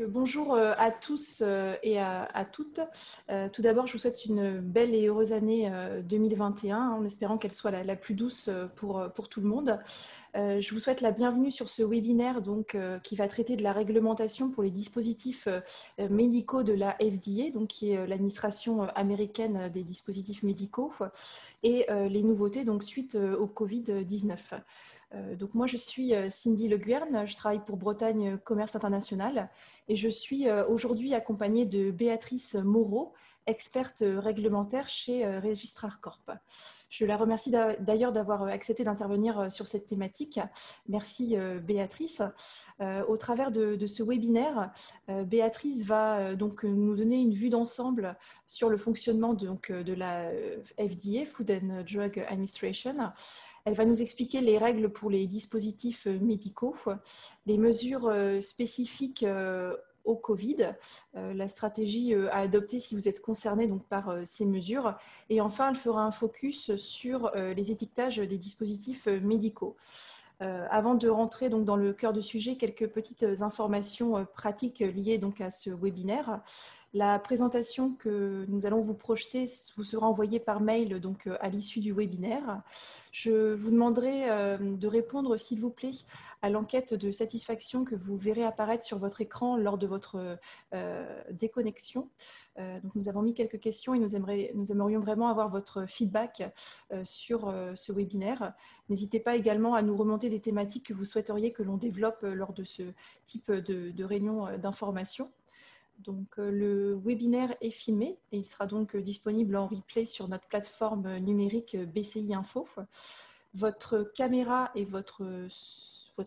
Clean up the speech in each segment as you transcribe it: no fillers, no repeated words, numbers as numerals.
Bonjour à tous et à toutes. Tout d'abord, je vous souhaite une belle et heureuse année 2021, en espérant qu'elle soit la plus douce pour tout le monde. Je vous souhaite la bienvenue sur ce webinaire qui va traiter de la réglementation pour les dispositifs médicaux de la FDA, qui est l'administration américaine des dispositifs médicaux, et les nouveautés suite au Covid-19. Donc moi, je suis Cindy Le Guern, je travaille pour Bretagne Commerce International et je suis aujourd'hui accompagnée de Béatrice Moreau, experte réglementaire chez Registrar Corp. Je la remercie d'ailleurs d'avoir accepté d'intervenir sur cette thématique. Merci Béatrice. Au travers de ce webinaire, Béatrice va donc nous donner une vue d'ensemble sur le fonctionnement de la FDA, Food and Drug Administration. Elle va nous expliquer les règles pour les dispositifs médicaux, les mesures spécifiques au Covid, la stratégie à adopter si vous êtes concerné par ces mesures. Et enfin, elle fera un focus sur les étiquetages des dispositifs médicaux. Avant de rentrer dans le cœur du sujet, quelques petites informations pratiques liées à ce webinaire. La présentation que nous allons vous projeter vous sera envoyée par mail à l'issue du webinaire. Je vous demanderai de répondre, s'il vous plaît, à l'enquête de satisfaction que vous verrez apparaître sur votre écran lors de votre déconnexion. Nous avons mis quelques questions et nous aimerions vraiment avoir votre feedback sur ce webinaire. N'hésitez pas également à nous remonter des thématiques que vous souhaiteriez que l'on développe lors de ce type de réunion d'information. Le webinaire est filmé et il sera disponible en replay sur notre plateforme numérique BCI Info. Votre caméra et votre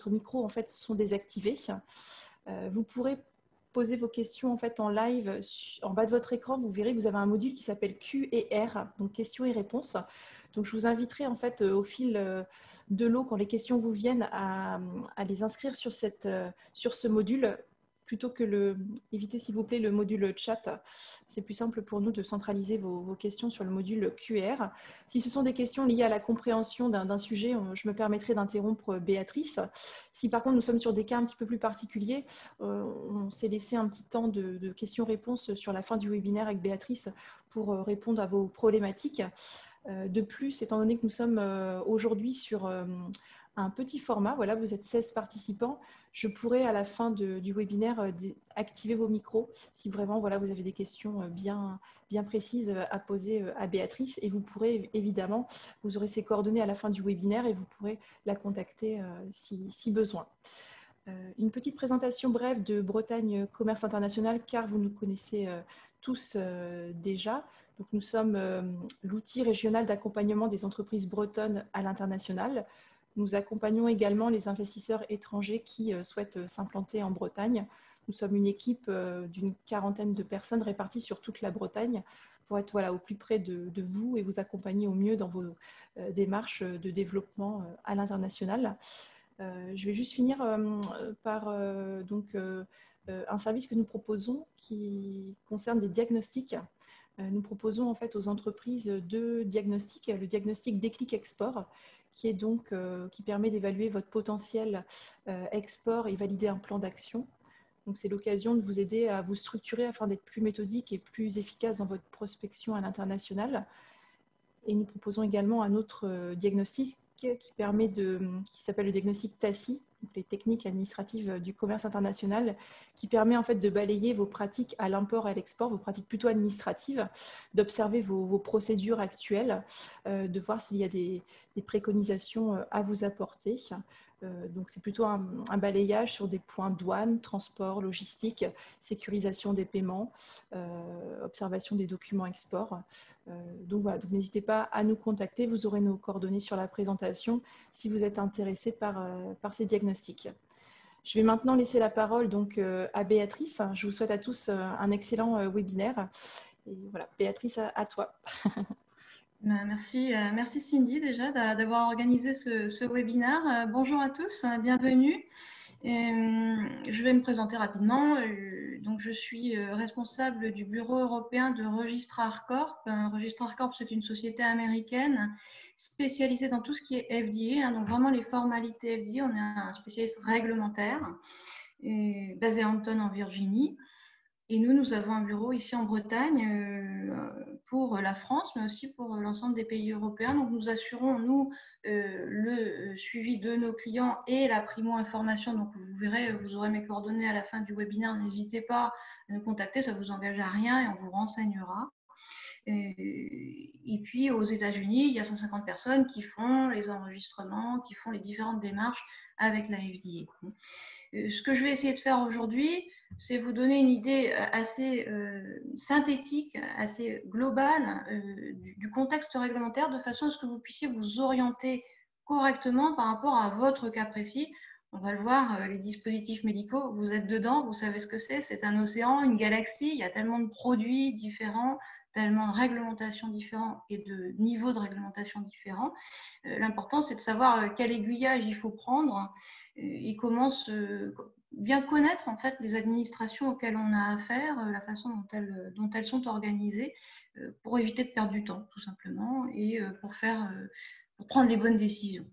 micro sont désactivés. Vous pourrez poser vos questions en live. En bas de votre écran, vous verrez que vous avez un module qui s'appelle Q&R, donc questions et réponses. Je vous inviterai au fil de l'eau, quand les questions vous viennent, à les inscrire sur ce module, plutôt que évitez s'il vous plaît le module chat. C'est plus simple pour nous de centraliser vos questions sur le module QR. Si ce sont des questions liées à la compréhension d'un sujet, je me permettrai d'interrompre Béatrice. Si par contre nous sommes sur des cas un petit peu plus particuliers, on s'est laissé un petit temps de questions-réponses sur la fin du webinaire avec Béatrice pour répondre à vos problématiques. De plus, étant donné que nous sommes aujourd'hui sur un petit format, voilà, vous êtes 16 participants, je pourrai à la fin du webinaire activer vos micros si vraiment vous avez des questions bien précises à poser à Béatrice, et vous pourrez évidemment, vous aurez ses coordonnées à la fin du webinaire et vous pourrez la contacter si besoin. Une petite présentation brève de Bretagne Commerce International, car vous nous connaissez tous déjà. Nous sommes l'outil régional d'accompagnement des entreprises bretonnes à l'international. Nous accompagnons également les investisseurs étrangers qui souhaitent s'implanter en Bretagne. Nous sommes une équipe d'une 40aine de personnes réparties sur toute la Bretagne pour être au plus près de vous et vous accompagner au mieux dans vos démarches de développement à l'international. Je vais juste finir par un service que nous proposons qui concerne des diagnostics. Nous proposons aux entreprises deux diagnostics, le diagnostic Déclic Export, qui est qui permet d'évaluer votre potentiel export et valider un plan d'action. C'est l'occasion de vous aider à vous structurer afin d'être plus méthodique et plus efficace dans votre prospection à l'international. Et nous proposons également un autre diagnostic qui s'appelle le diagnostic TACI, les techniques administratives du commerce international, qui permet de balayer vos pratiques à l'import et à l'export, vos pratiques plutôt administratives, d'observer vos procédures actuelles, de voir s'il y a des préconisations à vous apporter. C'est plutôt un balayage sur des points douane, transport, logistique, sécurisation des paiements, observation des documents export. Donc n'hésitez pas à nous contacter, vous aurez nos coordonnées sur la présentation si vous êtes intéressé par ces diagnostics. Je vais maintenant laisser la parole à Béatrice. Je vous souhaite à tous un excellent webinaire. Et voilà, Béatrice, à toi. Merci Cindy déjà d'avoir organisé ce webinaire. Bonjour à tous, bienvenue. Je vais me présenter rapidement. Donc, je suis responsable du bureau européen de Registrar Corp. Registrar Corp, c'est une société américaine spécialisée dans tout ce qui est FDA, donc vraiment les formalités FDA. On est un spécialiste réglementaire. basé à Hampton en Virginie. Et nous avons un bureau ici en Bretagne pour la France, mais aussi pour l'ensemble des pays européens. Donc, nous assurons, nous, le suivi de nos clients et la primo-information. Donc, vous verrez, vous aurez mes coordonnées à la fin du webinaire. N'hésitez pas à nous contacter, ça ne vous engage à rien et on vous renseignera. Et puis, aux États-Unis, il y a 150 personnes qui font les enregistrements, qui font les différentes démarches avec la FDA. Ce que je vais essayer de faire aujourd'hui, c'est vous donner une idée assez synthétique, assez globale du contexte réglementaire, de façon à ce que vous puissiez vous orienter correctement par rapport à votre cas précis. On va le voir, les dispositifs médicaux, vous êtes dedans, vous savez ce que c'est un océan, une galaxie, il y a tellement de produits différents, tellement de réglementations différentes et de niveaux de réglementation différents. L'important, c'est de savoir quel aiguillage il faut prendre et comment bien connaître en fait les administrations auxquelles on a affaire, la façon dont elles sont organisées, pour éviter de perdre du temps, tout simplement, et pour prendre les bonnes décisions.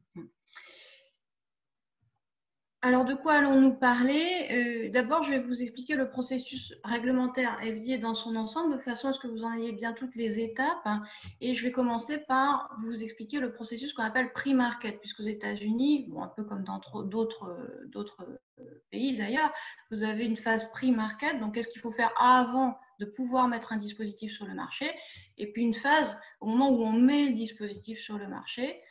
Alors, de quoi allons-nous parler? D'abord, je vais vous expliquer le processus réglementaire FDA dans son ensemble, de façon à ce que vous en ayez bien toutes les étapes. Et je vais commencer par vous expliquer le processus qu'on appelle pre-market, puisqu'aux États-Unis, bon, un peu comme dans d'autres pays d'ailleurs, vous avez une phase pre-market. Donc, qu'est-ce qu'il faut faire avant de pouvoir mettre un dispositif sur le marché? Et puis une phase au moment où on met le dispositif sur le marché.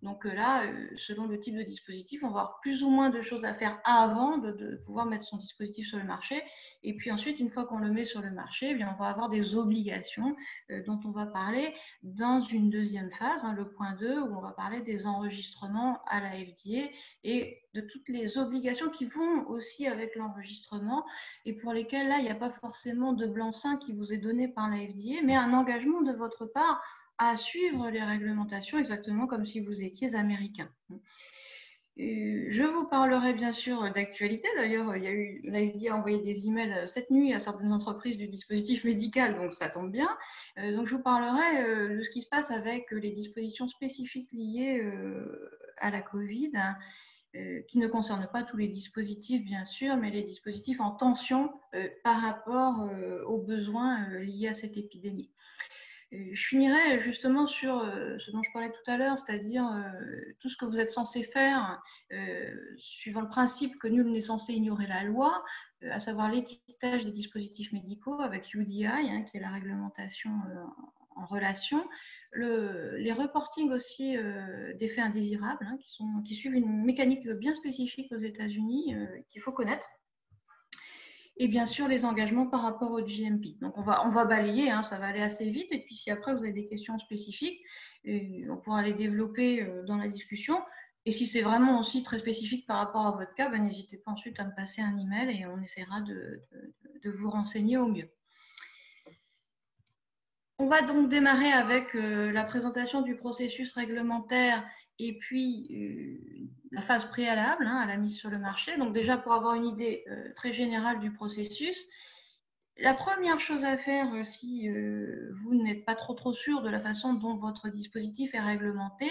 Donc là, selon le type de dispositif, on va avoir plus ou moins de choses à faire avant de pouvoir mettre son dispositif sur le marché. Et puis ensuite, une fois qu'on le met sur le marché, eh bien, on va avoir des obligations dont on va parler dans une deuxième phase, le point 2, où on va parler des enregistrements à la FDA et de toutes les obligations qui vont aussi avec l'enregistrement et pour lesquelles là, il n'y a pas forcément de blanc-seing qui vous est donné par la FDA, mais un engagement de votre part à suivre les réglementations exactement comme si vous étiez américain. Je vous parlerai bien sûr d'actualité. D'ailleurs, il y a eu, la FDA a envoyé des emails cette nuit à certaines entreprises du dispositif médical, donc ça tombe bien. Donc je vous parlerai de ce qui se passe avec les dispositions spécifiques liées à la Covid, qui ne concernent pas tous les dispositifs, bien sûr, mais les dispositifs en tension par rapport aux besoins liés à cette épidémie. Je finirai justement sur ce dont je parlais tout à l'heure, c'est-à-dire tout ce que vous êtes censé faire suivant le principe que nul n'est censé ignorer la loi, à savoir l'étiquetage des dispositifs médicaux avec UDI, qui est la réglementation en relation, les reportings aussi d'effets indésirables, qui suivent une mécanique bien spécifique aux États-Unis qu'il faut connaître. Et bien sûr, les engagements par rapport au GMP. Donc, on va balayer, ça va aller assez vite. Et puis, si après, vous avez des questions spécifiques, on pourra les développer dans la discussion. Et si c'est vraiment aussi très spécifique par rapport à votre cas, n'hésitez pas ensuite à me passer un email et on essaiera de vous renseigner au mieux. On va donc démarrer avec la présentation du processus réglementaire et puis la phase préalable à la mise sur le marché. Donc déjà, pour avoir une idée très générale du processus, la première chose à faire si vous n'êtes pas trop sûr de la façon dont votre dispositif est réglementé,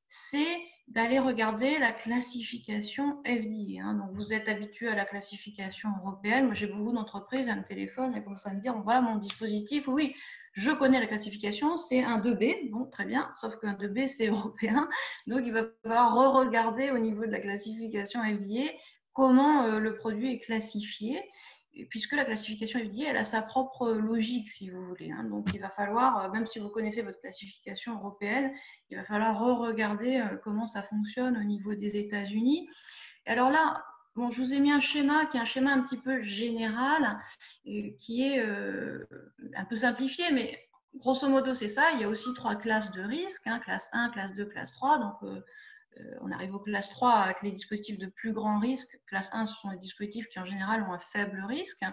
c'est d'aller regarder la classification FDA. Donc, vous êtes habitué à la classification européenne. Moi, j'ai beaucoup d'entreprises, elles me téléphonent et commencent à me dire, voilà mon dispositif, oui, je connais la classification, c'est un 2B, bon, très bien, sauf qu'un 2B, c'est européen. Donc, il va falloir re-regarder au niveau de la classification FDA comment le produit est classifié, puisque la classification FDA, elle a sa propre logique, si vous voulez. Donc, il va falloir, même si vous connaissez votre classification européenne, il va falloir re-regarder comment ça fonctionne au niveau des États-Unis. Et alors là, bon, je vous ai mis un schéma qui est un schéma un petit peu général, qui est un peu simplifié, mais grosso modo, c'est ça. Il y a aussi 3 classes de risques, classe 1, classe 2, classe 3. Donc, on arrive aux classes 3 avec les dispositifs de plus grand risque. Classe 1, ce sont les dispositifs qui, en général, ont un faible risque.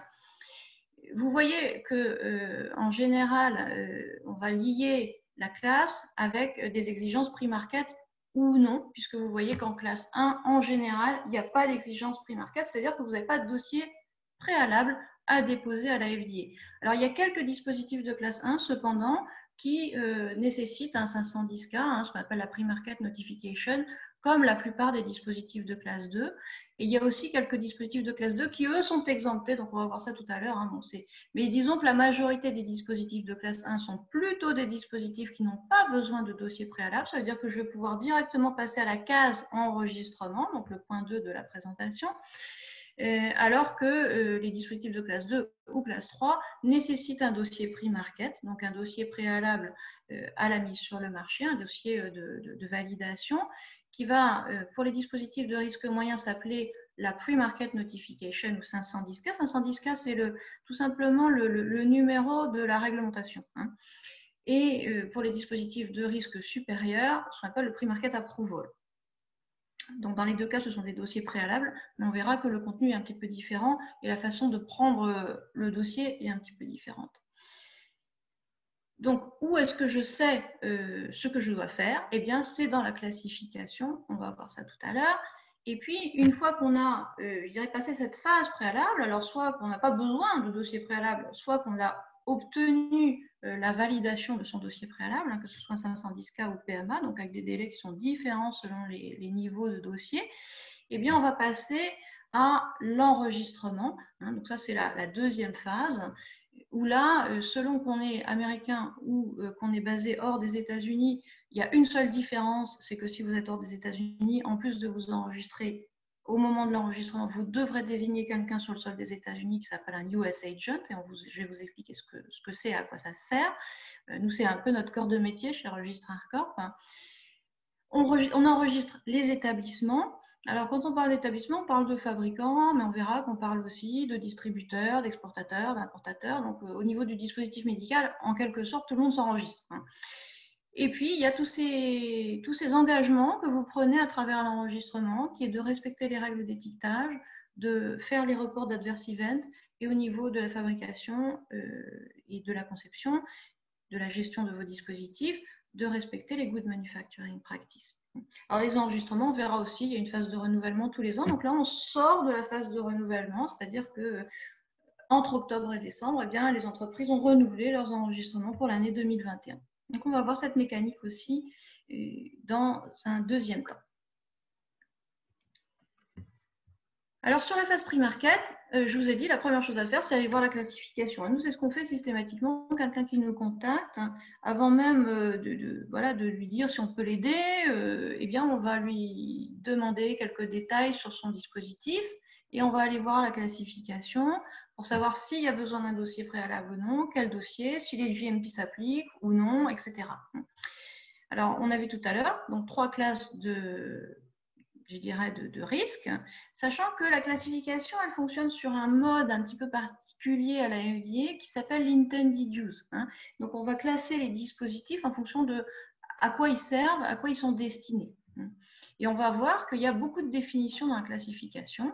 Vous voyez qu'en général, on va lier la classe avec des exigences pre-market ou non, puisque vous voyez qu'en classe 1, en général, il n'y a pas d'exigence pre-market, c'est-à-dire que vous n'avez pas de dossier préalable à déposer à la FDA. Alors, il y a quelques dispositifs de classe 1, cependant, qui nécessitent un 510K, ce qu'on appelle la pre-market notification, comme la plupart des dispositifs de classe 2. Et il y a aussi quelques dispositifs de classe 2 qui, eux, sont exemptés. Donc, on va voir ça tout à l'heure. Hein. Bon, mais disons que la majorité des dispositifs de classe 1 sont plutôt des dispositifs qui n'ont pas besoin de dossier préalable. Ça veut dire que je vais pouvoir directement passer à la case enregistrement, donc le point 2 de la présentation. Alors que les dispositifs de classe 2 ou classe 3 nécessitent un dossier pre-market, donc un dossier préalable à la mise sur le marché, un dossier de validation qui va, pour les dispositifs de risque moyen, s'appeler la pre-market notification ou 510K. 510K, c'est tout simplement le numéro de la réglementation. Hein. Et pour les dispositifs de risque supérieur, ce qu'on appelle le pre-market approval. Donc, dans les deux cas, ce sont des dossiers préalables, mais on verra que le contenu est un petit peu différent et la façon de prendre le dossier est un petit peu différente. Donc, où est-ce que je sais ce que je dois faire? Eh bien, c'est dans la classification. On va voir ça tout à l'heure. Et puis, une fois qu'on a, je dirais, passé cette phase préalable, alors soit qu'on n'a pas besoin de dossier préalable, soit qu'on a obtenu la validation de son dossier préalable, hein, que ce soit 510K ou PMA, donc avec des délais qui sont différents selon les niveaux de dossier, eh bien, on va passer à l'enregistrement. Hein, donc ça, c'est la deuxième phase, où là, selon qu'on est américain ou qu'on est basé hors des États-Unis, il y a une seule différence, c'est que si vous êtes hors des États-Unis, en plus de vous enregistrer, au moment de l'enregistrement, vous devrez désigner quelqu'un sur le sol des États-Unis qui s'appelle un US Agent, et je vais vous expliquer ce que c'est, à quoi ça sert. Nous, c'est un peu notre corps de métier chez Registrar Corp. On enregistre les établissements. Alors, quand on parle d'établissement, on parle de fabricants, mais on verra qu'on parle aussi de distributeurs, d'exportateurs, d'importateurs. Donc, au niveau du dispositif médical, en quelque sorte, tout le monde s'enregistre. Hein. Et puis, il y a tous ces engagements que vous prenez à travers l'enregistrement, qui est de respecter les règles d'étiquetage, de faire les reports d'adverse event, et au niveau de la fabrication et de la conception, de la gestion de vos dispositifs, de respecter les good manufacturing practices. Alors, les enregistrements, on verra aussi, il y a une phase de renouvellement tous les ans. Donc là, on sort de la phase de renouvellement, c'est-à-dire que entre octobre et décembre, eh bien, les entreprises ont renouvelé leurs enregistrements pour l'année 2021. Donc, on va voir cette mécanique aussi dans un deuxième temps. Alors, sur la phase pre-market, je vous ai dit, la première chose à faire, c'est aller voir la classification. Nous, c'est ce qu'on fait systématiquement. Quelqu'un qui nous contacte, hein, avant même de lui dire si on peut l'aider, eh bien, on va lui demander quelques détails sur son dispositif et on va aller voir la classification pour savoir s'il y a besoin d'un dossier préalable ou non, quel dossier, si les GMP s'appliquent ou non, etc. Alors, on a vu tout à l'heure, donc 3 classes de risque, sachant que la classification, elle fonctionne sur un mode un petit peu particulier à la FDA qui s'appelle l'intended use. Hein. Donc, on va classer les dispositifs en fonction de à quoi ils servent, à quoi ils sont destinés. Et on va voir qu'il y a beaucoup de définitions dans la classification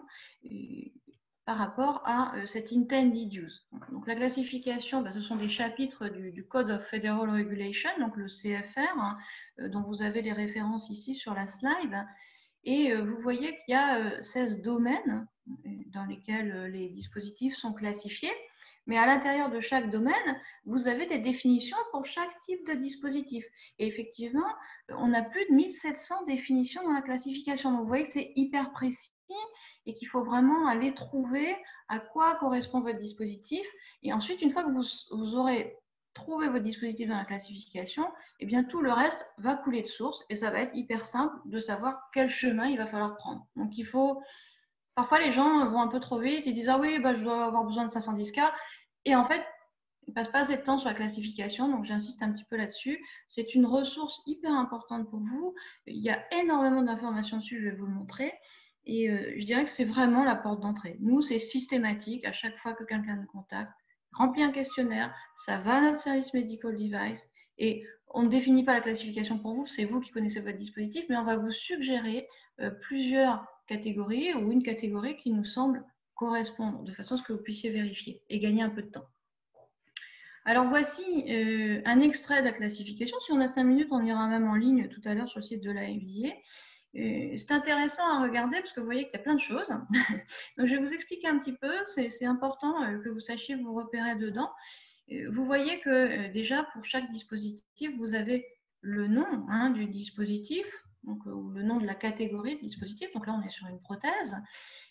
par rapport à cette intended use. Donc, la classification, ce sont des chapitres du Code of Federal Regulation, donc le CFR, hein, dont vous avez les références ici sur la slide. Et vous voyez qu'il y a 16 domaines dans lesquels les dispositifs sont classifiés. Mais à l'intérieur de chaque domaine, vous avez des définitions pour chaque type de dispositif. Et effectivement, on a plus de 1700 définitions dans la classification. Donc, vous voyez que c'est hyper précis et qu'il faut vraiment aller trouver à quoi correspond votre dispositif. Et ensuite, une fois que vous aurez trouvé votre dispositif dans la classification, eh bien, tout le reste va couler de source et ça va être hyper simple de savoir quel chemin il va falloir prendre. Donc, il faut... Parfois, les gens vont un peu trop vite, ils disent « Ah oui, je dois avoir besoin de 510K ». Et en fait, ils ne passent pas assez de temps sur la classification, donc j'insiste un petit peu là-dessus. C'est une ressource hyper importante pour vous. Il y a énormément d'informations dessus, je vais vous le montrer. Et je dirais que c'est vraiment la porte d'entrée. Nous, c'est systématique. À chaque fois que quelqu'un nous contacte, remplit un questionnaire, ça va à notre service medical device et on ne définit pas la classification pour vous, c'est vous qui connaissez votre dispositif, mais on va vous suggérer plusieurs catégories ou une catégorie qui nous semble correspondre de façon à ce que vous puissiez vérifier et gagner un peu de temps. Alors voici un extrait de la classification. Si on a 5 minutes, on ira même en ligne tout à l'heure sur le site de la FDA. C'est intéressant à regarder parce que vous voyez qu'il y a plein de choses. Donc, je vais vous expliquer un petit peu. C'est important que vous sachiez vous repérer dedans. Vous voyez que déjà, pour chaque dispositif, vous avez le nom du dispositif, donc, ou le nom de la catégorie de dispositif. Donc là, on est sur une prothèse.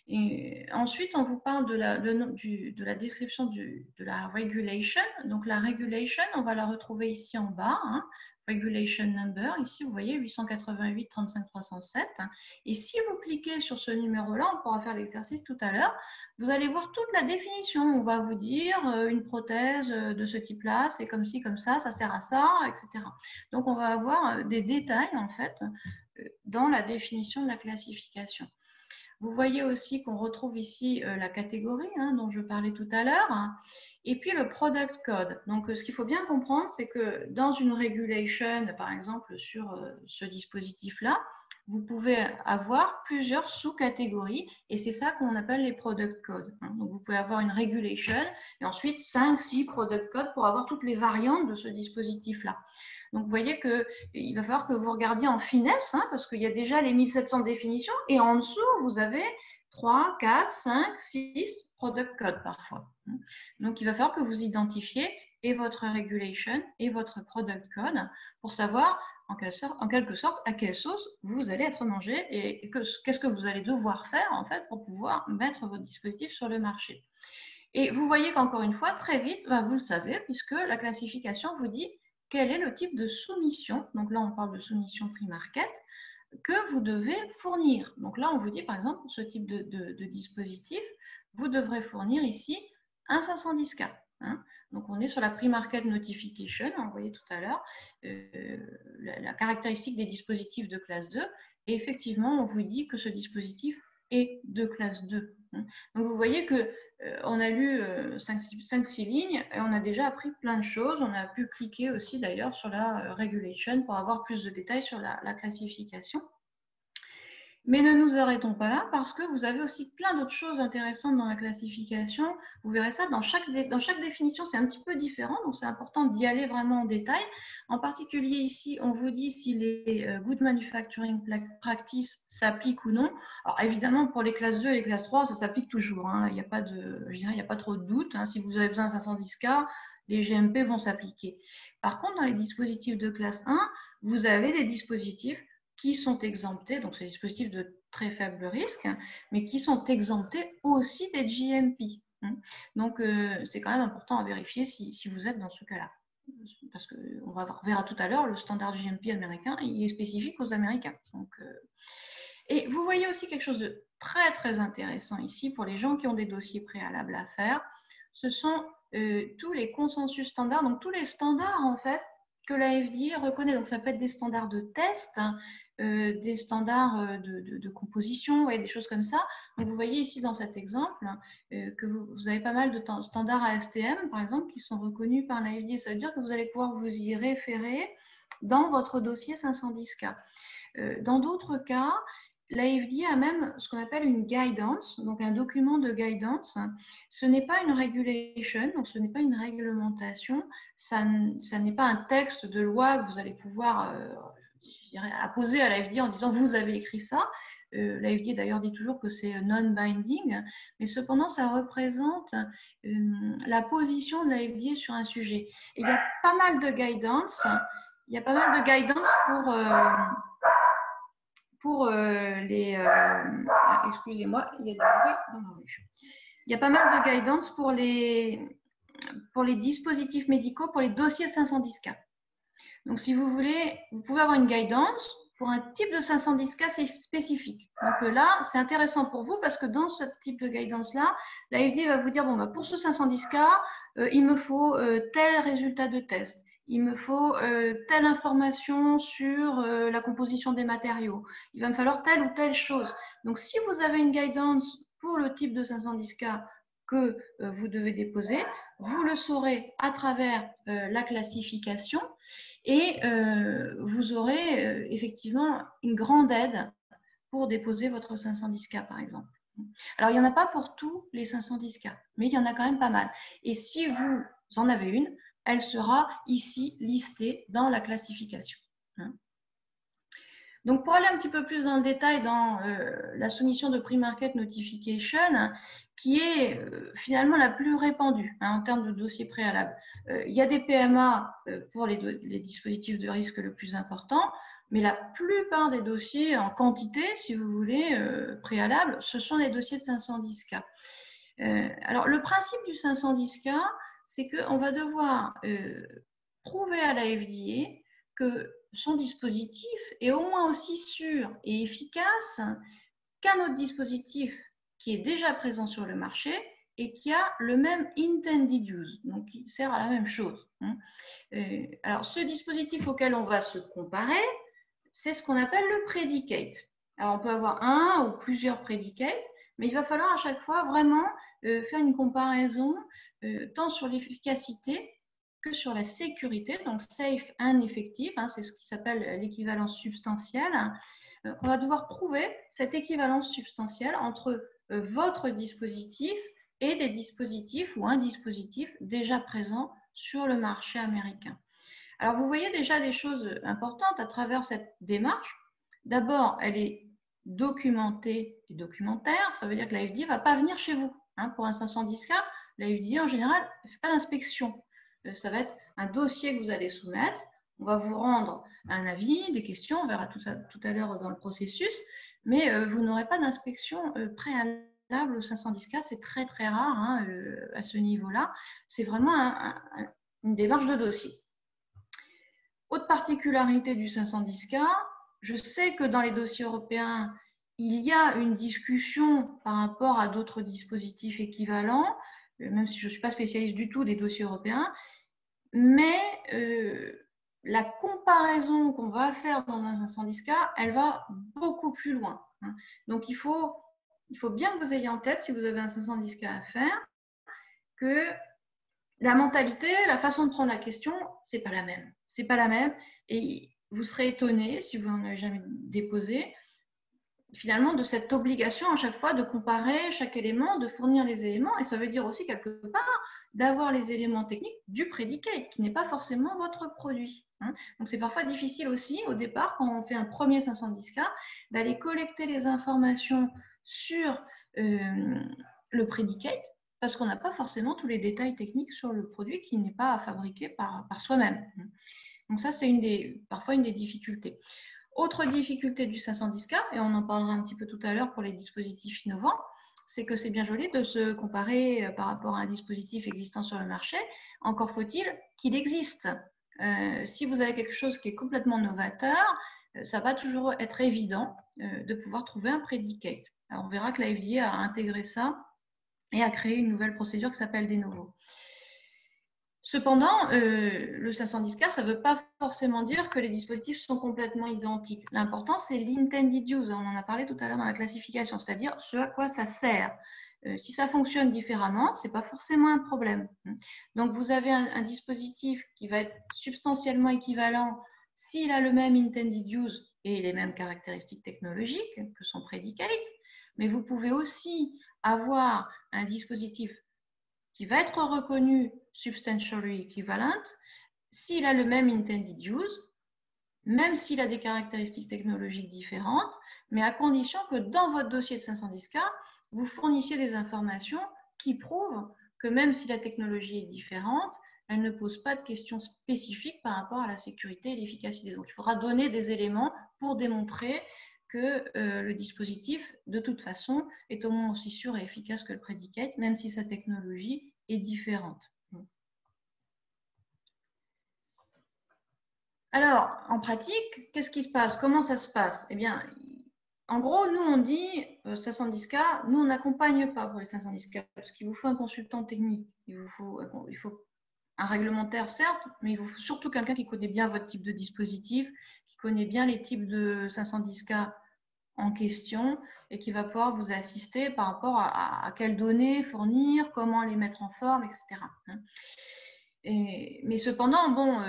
Et ensuite, on vous parle de la description de la regulation. Donc la regulation, on va la retrouver ici en bas. Hein. Regulation number, ici vous voyez 888 35 307. Et si vous cliquez sur ce numéro-là, on pourra faire l'exercice tout à l'heure, vous allez voir toute la définition. On va vous dire une prothèse de ce type-là, c'est comme ci, comme ça sert à ça, etc. Donc on va avoir des détails en fait dans la définition de la classification. Vous voyez aussi qu'on retrouve ici la catégorie dont je parlais tout à l'heure, et puis le product code. Donc, ce qu'il faut bien comprendre, c'est que dans une regulation, par exemple sur ce dispositif-là, vous pouvez avoir plusieurs sous-catégories, et c'est ça qu'on appelle les product codes. Donc, vous pouvez avoir une regulation, et ensuite 5, 6 product codes pour avoir toutes les variantes de ce dispositif-là. Donc, vous voyez qu'il va falloir que vous regardiez en finesse, parce qu'il y a déjà les 1700 définitions, et en dessous, vous avez 3, 4, 5, 6 product codes parfois. Donc, il va falloir que vous identifiez et votre regulation et votre product code pour savoir en quelque sorte à quelle sauce vous allez être mangé et qu'est-ce que vous allez devoir faire en fait pour pouvoir mettre votre dispositif sur le marché. Et vous voyez qu'encore une fois, très vite, vous le savez, puisque la classification vous dit quel est le type de soumission. Donc là, on parle de soumission pre-market que vous devez fournir. Donc là, on vous dit, par exemple, pour ce type de dispositif, vous devrez fournir ici un 510K. Donc, on est sur la pre-market notification, on voyait tout à l'heure, la caractéristique des dispositifs de classe 2. Et effectivement, on vous dit que ce dispositif est de classe 2. Donc, vous voyez que on a lu 5-6 lignes et on a déjà appris plein de choses. On a pu cliquer aussi d'ailleurs sur la regulation pour avoir plus de détails sur la classification. Mais ne nous arrêtons pas là parce que vous avez aussi plein d'autres choses intéressantes dans la classification. Vous verrez ça dans chaque définition, c'est un petit peu différent, donc c'est important d'y aller vraiment en détail. En particulier ici, on vous dit si les Good Manufacturing Practice s'appliquent ou non. Alors évidemment, pour les classes 2 et les classes 3, ça s'applique toujours. Il n'y a pas trop de doute. Si vous avez besoin de 510K, les GMP vont s'appliquer. Par contre, dans les dispositifs de classe 1, vous avez des dispositifs qui sont exemptés, donc c'est des dispositifs de très faible risque, mais qui sont exemptés aussi des GMP. Donc, c'est quand même important à vérifier si vous êtes dans ce cas-là. Parce qu'on verra tout à l'heure, le standard GMP américain, il est spécifique aux Américains. Donc, et vous voyez aussi quelque chose de très, très intéressant ici pour les gens qui ont des dossiers préalables à faire. Ce sont tous les consensus standards, donc tous les standards, en fait, que la FDA reconnaît. Donc, ça peut être des standards de test, des standards de composition, des choses comme ça. Donc, vous voyez ici dans cet exemple que vous avez pas mal de standards ASTM, par exemple, qui sont reconnus par la FDA. Ça veut dire que vous allez pouvoir vous y référer dans votre dossier 510K. Dans d'autres cas, la FDA a même ce qu'on appelle une guidance, donc un document de guidance. Ce n'est pas une regulation, donc ce n'est pas une réglementation, ça n'est pas un texte de loi que vous allez pouvoir apposer à la FDA en disant vous avez écrit ça. La FDA d'ailleurs dit toujours que c'est non-binding, mais cependant ça représente la position de la FDA sur un sujet. Et il y a pas mal de guidance, pour les... excusez-moi, il y a du bruit dans la rue. Il y a pas mal de guidance pour les dispositifs médicaux, pour les dossiers 510K. Donc, si vous voulez, vous pouvez avoir une guidance pour un type de 510K spécifique. Donc là, c'est intéressant pour vous parce que dans ce type de guidance-là, la FDA va vous dire, bon, pour ce 510K, il me faut tel résultat de test. Il me faut telle information sur la composition des matériaux. Il va me falloir telle ou telle chose. Donc, si vous avez une guidance pour le type de 510K que vous devez déposer, vous le saurez à travers la classification et vous aurez effectivement une grande aide pour déposer votre 510K, par exemple. Alors, il n'y en a pas pour tous les 510K, mais il y en a quand même pas mal. Et si vous en avez une, elle sera ici listée dans la classification. Donc, pour aller un petit peu plus dans le détail dans la soumission de pre-market notification, qui est finalement la plus répandue en termes de dossiers préalables. Il y a des PMA pour les dispositifs de risque le plus important, Mais la plupart des dossiers en quantité, si vous voulez, préalables, ce sont les dossiers de 510K. Alors, le principe du 510K, c'est qu'on va devoir prouver à la FDA que son dispositif est au moins aussi sûr et efficace qu'un autre dispositif qui est déjà présent sur le marché et qui a le même intended use, donc qui sert à la même chose. Alors, ce dispositif auquel on va se comparer, c'est ce qu'on appelle le predicate. Alors, on peut avoir un ou plusieurs predicates, mais il va falloir à chaque fois vraiment faire une comparaison tant sur l'efficacité que sur la sécurité, donc safe and effective, c'est ce qui s'appelle l'équivalence substantielle. On va devoir prouver cette équivalence substantielle entre votre dispositif et des dispositifs ou un dispositif déjà présent sur le marché américain. Alors, vous voyez déjà des choses importantes à travers cette démarche. D'abord, elle est documentée et documentaire. Ça veut dire que la FDA ne va pas venir chez vous. Pour un 510K, la FDA, en général, ne fait pas d'inspection. Ça va être un dossier que vous allez soumettre. On va vous rendre un avis, des questions. On verra tout ça tout à l'heure dans le processus. Mais vous n'aurez pas d'inspection préalable au 510K. C'est très, très rare à ce niveau-là. C'est vraiment une démarche de dossier. Autre particularité du 510K, je sais que dans les dossiers européens, il y a une discussion par rapport à d'autres dispositifs équivalents, même si je ne suis pas spécialiste du tout des dossiers européens, mais la comparaison qu'on va faire dans un 510K, elle va beaucoup plus loin. Donc, il faut bien que vous ayez en tête, si vous avez un 510K à faire, que la mentalité, la façon de prendre la question, c'est pas la même. C'est pas la même. Et vous serez étonné, si vous n'en avez jamais déposé, finalement, de cette obligation à chaque fois de comparer chaque élément, de fournir les éléments. Et ça veut dire aussi, quelque part, d'avoir les éléments techniques du predicate, qui n'est pas forcément votre produit. Donc, c'est parfois difficile aussi, au départ, quand on fait un premier 510K, d'aller collecter les informations sur le predicate, parce qu'on n'a pas forcément tous les détails techniques sur le produit qui n'est pas fabriqué par soi-même. Donc ça, c'est parfois une des difficultés. Autre difficulté du 510K, et on en parlera un petit peu tout à l'heure pour les dispositifs innovants, c'est que c'est bien joli de se comparer par rapport à un dispositif existant sur le marché. Encore faut-il qu'il existe. Si vous avez quelque chose qui est complètement novateur, ça va toujours être évident de pouvoir trouver un predicate. Alors on verra que la FDA a intégré ça et a créé une nouvelle procédure qui s'appelle de novo. Cependant, le 510K, ça ne veut pas forcément dire que les dispositifs sont complètement identiques. L'important, c'est l'intended use. On en a parlé tout à l'heure dans la classification, c'est-à-dire ce à quoi ça sert. Si ça fonctionne différemment, ce n'est pas forcément un problème. Donc, vous avez un dispositif qui va être substantiellement équivalent s'il a le même intended use et les mêmes caractéristiques technologiques que son predicate, mais vous pouvez aussi avoir un dispositif qui va être reconnu substantially equivalent s'il a le même intended use, même s'il a des caractéristiques technologiques différentes, mais à condition que dans votre dossier de 510K, vous fournissiez des informations qui prouvent que même si la technologie est différente, elle ne pose pas de questions spécifiques par rapport à la sécurité et l'efficacité. Donc, il faudra donner des éléments pour démontrer que le dispositif, de toute façon, est au moins aussi sûr et efficace que le predicate, même si sa technologie est différente. Alors, en pratique, qu'est-ce qui se passe? Comment ça se passe? Eh bien, en gros, nous, on dit 510K, nous, on n'accompagne pas pour les 510K, parce qu'il vous faut un consultant technique. Il faut un réglementaire, certes, mais il vous faut surtout quelqu'un qui connaît bien votre type de dispositif, qui connaît bien les types de 510K en question et qui va pouvoir vous assister par rapport à quelles données fournir, comment les mettre en forme, etc. Mais cependant, bon,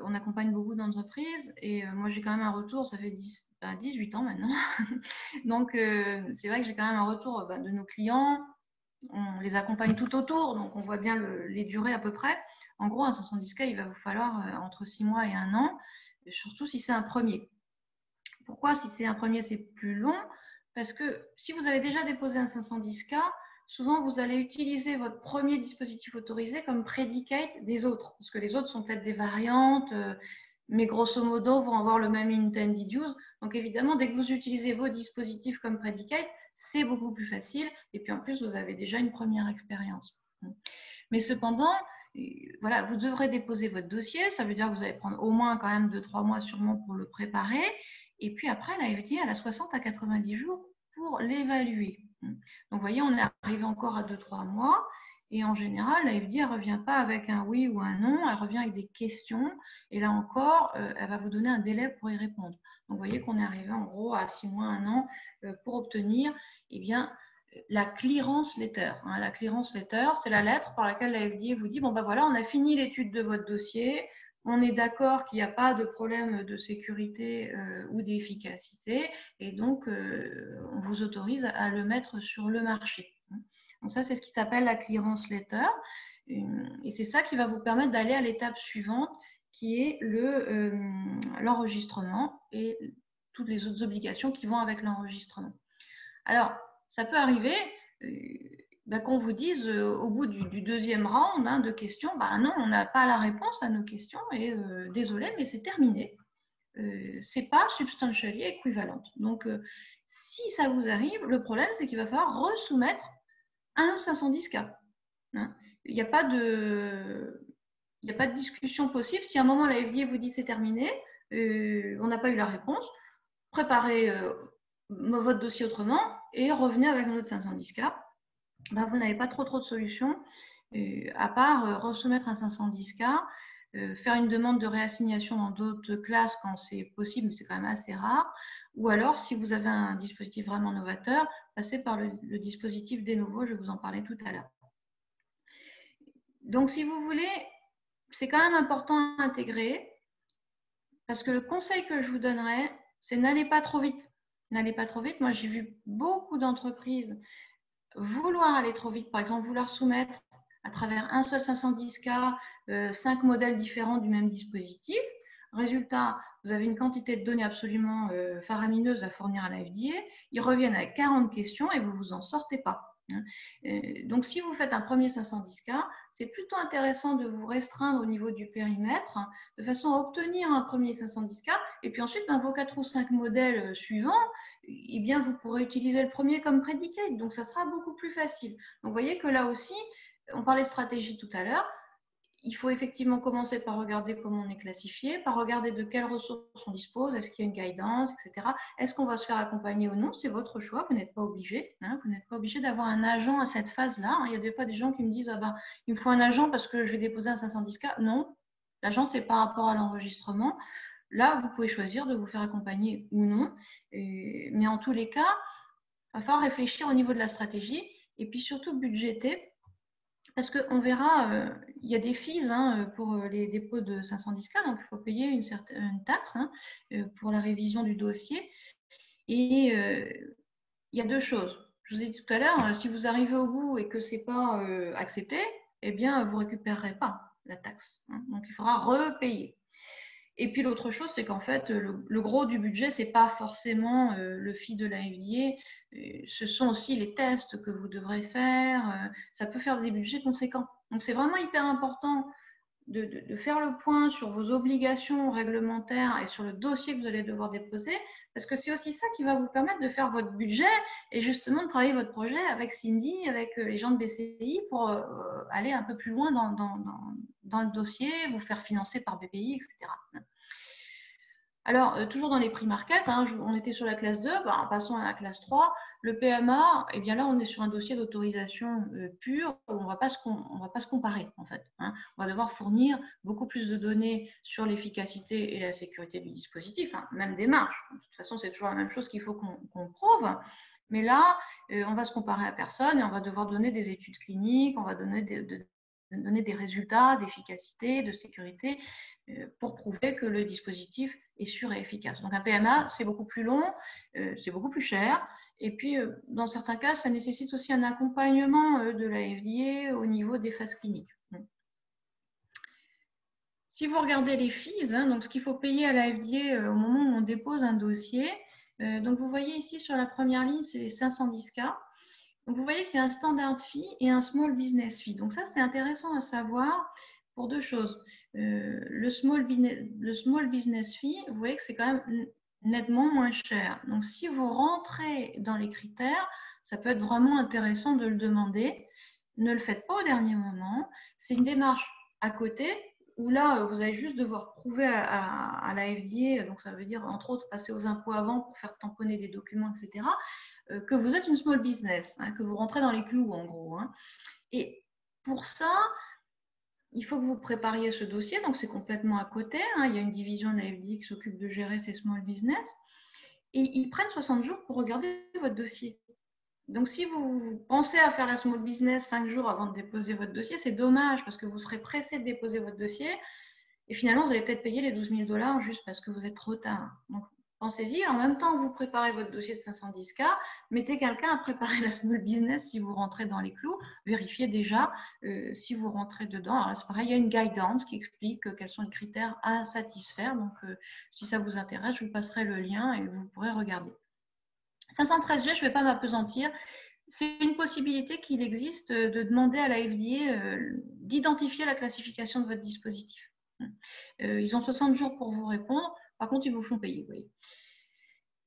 on accompagne beaucoup d'entreprises et moi j'ai quand même un retour, ça fait 18 ans maintenant. Donc c'est vrai que j'ai quand même un retour de nos clients. On les accompagne tout autour, donc on voit bien les durées à peu près. En gros, un 510K, il va vous falloir entre 6 mois et 1 an, surtout si c'est un premier. Pourquoi, si c'est un premier, c'est plus long? Parce que si vous avez déjà déposé un 510K, souvent vous allez utiliser votre premier dispositif autorisé comme predicate des autres, parce que les autres sont peut-être des variantes, mais grosso modo vont avoir le même intended use. Donc évidemment, dès que vous utilisez vos dispositifs comme predicate, c'est beaucoup plus facile. Et puis en plus, vous avez déjà une première expérience. Mais cependant, voilà, vous devrez déposer votre dossier. Ça veut dire que vous allez prendre au moins quand même 2-3 mois sûrement pour le préparer. Et puis après, la FDA, elle a 60 à 90 jours pour l'évaluer. Donc vous voyez, on est arrivé encore à 2-3 mois. Et en général, la FDA ne revient pas avec un oui ou un non, elle revient avec des questions. Et là encore, elle va vous donner un délai pour y répondre. Donc vous voyez qu'on est arrivé en gros à 6 mois, 1 an pour obtenir la clearance letter. La clearance letter, c'est la lettre par laquelle la FDA vous dit, bon ben voilà, on a fini l'étude de votre dossier, on est d'accord qu'il n'y a pas de problème de sécurité ou d'efficacité, et donc on vous autorise à le mettre sur le marché. Donc ça, c'est ce qui s'appelle la clearance letter, et c'est ça qui va vous permettre d'aller à l'étape suivante, qui est l'enregistrement et toutes les autres obligations qui vont avec l'enregistrement. Alors, ça peut arriver qu'on vous dise au bout du deuxième round de questions, non, on n'a pas la réponse à nos questions et désolé, mais c'est terminé. C'est pas substantially équivalent. Donc, si ça vous arrive, le problème, c'est qu'il va falloir resoumettre un autre 510K. Il n'y a pas de discussion possible. Si à un moment la FDA vous dit c'est terminé, on n'a pas eu la réponse, préparez votre dossier autrement et revenez avec un autre 510K. Vous n'avez pas trop de solutions à part resoumettre un 510K, faire une demande de réassignation dans d'autres classes quand c'est possible, mais c'est quand même assez rare. Ou alors, si vous avez un dispositif vraiment novateur, passez par le dispositif de novo, je vais vous en parler tout à l'heure. Donc, si vous voulez, c'est quand même important à intégrer parce que le conseil que je vous donnerais, c'est n'allez pas trop vite. N'allez pas trop vite. Moi, j'ai vu beaucoup d'entreprises vouloir aller trop vite, par exemple, vouloir soumettre à travers un seul 510K 5 modèles différents du même dispositif. Résultat, vous avez une quantité de données absolument faramineuse à fournir à la FDA. Ils reviennent avec 40 questions et vous ne vous en sortez pas. Donc, si vous faites un premier 510K, c'est plutôt intéressant de vous restreindre au niveau du périmètre de façon à obtenir un premier 510K et puis ensuite, vos 4 ou 5 modèles suivants, vous pourrez utiliser le premier comme predicate. Donc, ça sera beaucoup plus facile. Donc, vous voyez que là aussi, on parlait de stratégie tout à l'heure. Il faut effectivement commencer par regarder comment on est classifié, par regarder de quelles ressources on dispose, est-ce qu'il y a une guidance, etc. Est-ce qu'on va se faire accompagner ou non? C'est votre choix, vous n'êtes pas obligé. Vous n'êtes pas obligé d'avoir un agent à cette phase-là. Il y a des fois des gens qui me disent il me faut un agent parce que je vais déposer un 510K. Non, l'agent, c'est par rapport à l'enregistrement. Là, vous pouvez choisir de vous faire accompagner ou non. Mais en tous les cas, il va falloir réfléchir au niveau de la stratégie et puis surtout budgéter. Parce qu'on verra, il y a des fees pour les dépôts de 510K, donc il faut payer une certaine taxe pour la révision du dossier. Et il y a deux choses. Je vous ai dit tout à l'heure, si vous arrivez au bout et que ce n'est pas accepté, vous ne récupérerez pas la taxe. Donc il faudra repayer. Et puis l'autre chose, c'est qu'en fait, le gros du budget, ce n'est pas forcément le fee de la FDA, ce sont aussi les tests que vous devrez faire, ça peut faire des budgets conséquents. Donc c'est vraiment hyper important de faire le point sur vos obligations réglementaires et sur le dossier que vous allez devoir déposer, parce que c'est aussi ça qui va vous permettre de faire votre budget et justement de travailler votre projet avec Cindy, avec les gens de BCI pour aller un peu plus loin dans le dossier, vous faire financer par BPI, etc. Alors, toujours dans les prix market, on était sur la classe 2, passons à la classe 3. Le PMA, là, on est sur un dossier d'autorisation pure où on ne va pas se comparer, en fait. On va devoir fournir beaucoup plus de données sur l'efficacité et la sécurité du dispositif, même des marges. De toute façon, c'est toujours la même chose qu'il faut qu'on prouve. Mais là, on va se comparer à personne et on va devoir donner des études cliniques, on va donner des résultats d'efficacité, de sécurité pour prouver que le dispositif est sûr et efficace. Donc un PMA, c'est beaucoup plus long, c'est beaucoup plus cher. Et puis, dans certains cas, ça nécessite aussi un accompagnement de la FDA au niveau des phases cliniques. Si vous regardez les fees, donc ce qu'il faut payer à la FDA au moment où on dépose un dossier, donc vous voyez ici sur la première ligne, c'est les 510K. Donc, vous voyez qu'il y a un standard fee et un small business fee. Donc, ça, c'est intéressant à savoir pour deux choses. Le small business fee, vous voyez que c'est quand même nettement moins cher. Donc, si vous rentrez dans les critères, ça peut être vraiment intéressant de le demander. Ne le faites pas au dernier moment. C'est une démarche à côté où là, vous allez juste devoir prouver à la FDA, donc ça veut dire entre autres passer aux impôts avant pour faire tamponner des documents, etc., que vous êtes une small business, hein, que vous rentrez dans les clous en gros. Hein. Et pour ça, il faut que vous prépariez ce dossier, donc c'est complètement à côté. Hein. Il y a une division de la FDA qui s'occupe de gérer ces small business. Et ils prennent 60 jours pour regarder votre dossier. Donc, si vous pensez à faire la small business 5 jours avant de déposer votre dossier, c'est dommage parce que vous serez pressé de déposer votre dossier et finalement, vous allez peut-être payer les 12 000 $ juste parce que vous êtes trop tard. Donc, pensez-y, en même temps que vous préparez votre dossier de 510K, mettez quelqu'un à préparer la small business si vous rentrez dans les clous. Vérifiez déjà si vous rentrez dedans. Alors, c'est pareil, il y a une guidance qui explique quels sont les critères à satisfaire. Donc, si ça vous intéresse, je vous passerai le lien et vous pourrez regarder. 513G, je ne vais pas m'apesantir. C'est une possibilité qu'il existe de demander à la FDA d'identifier la classification de votre dispositif. Ils ont 60 jours pour vous répondre. Par contre, ils vous font payer. Vous voyez.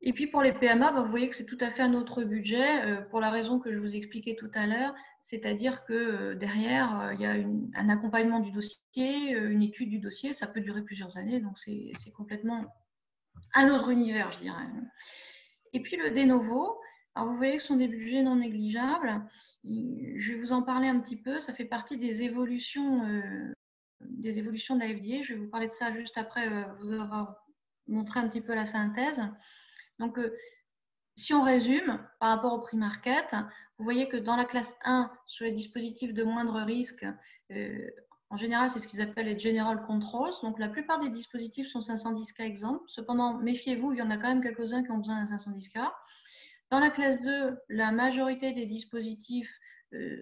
Et puis pour les PMA, vous voyez que c'est tout à fait un autre budget pour la raison que je vous expliquais tout à l'heure. C'est-à-dire que derrière, il y a un accompagnement du dossier, une étude du dossier. Ça peut durer plusieurs années. Donc, c'est complètement un autre univers, je dirais. Et puis le de novo, alors vous voyez que ce sont des budgets non négligeables. Je vais vous en parler un petit peu. Ça fait partie des évolutions de la FDA. Je vais vous parler de ça juste après vous avoir montré un petit peu la synthèse. Donc, si on résume par rapport au prix market, vous voyez que dans la classe 1, sur les dispositifs de moindre risque, en général, c'est ce qu'ils appellent les General Controls. Donc, la plupart des dispositifs sont 510K exempts. Cependant, méfiez-vous, il y en a quand même quelques-uns qui ont besoin d'un 510K. Dans la classe 2, la majorité des dispositifs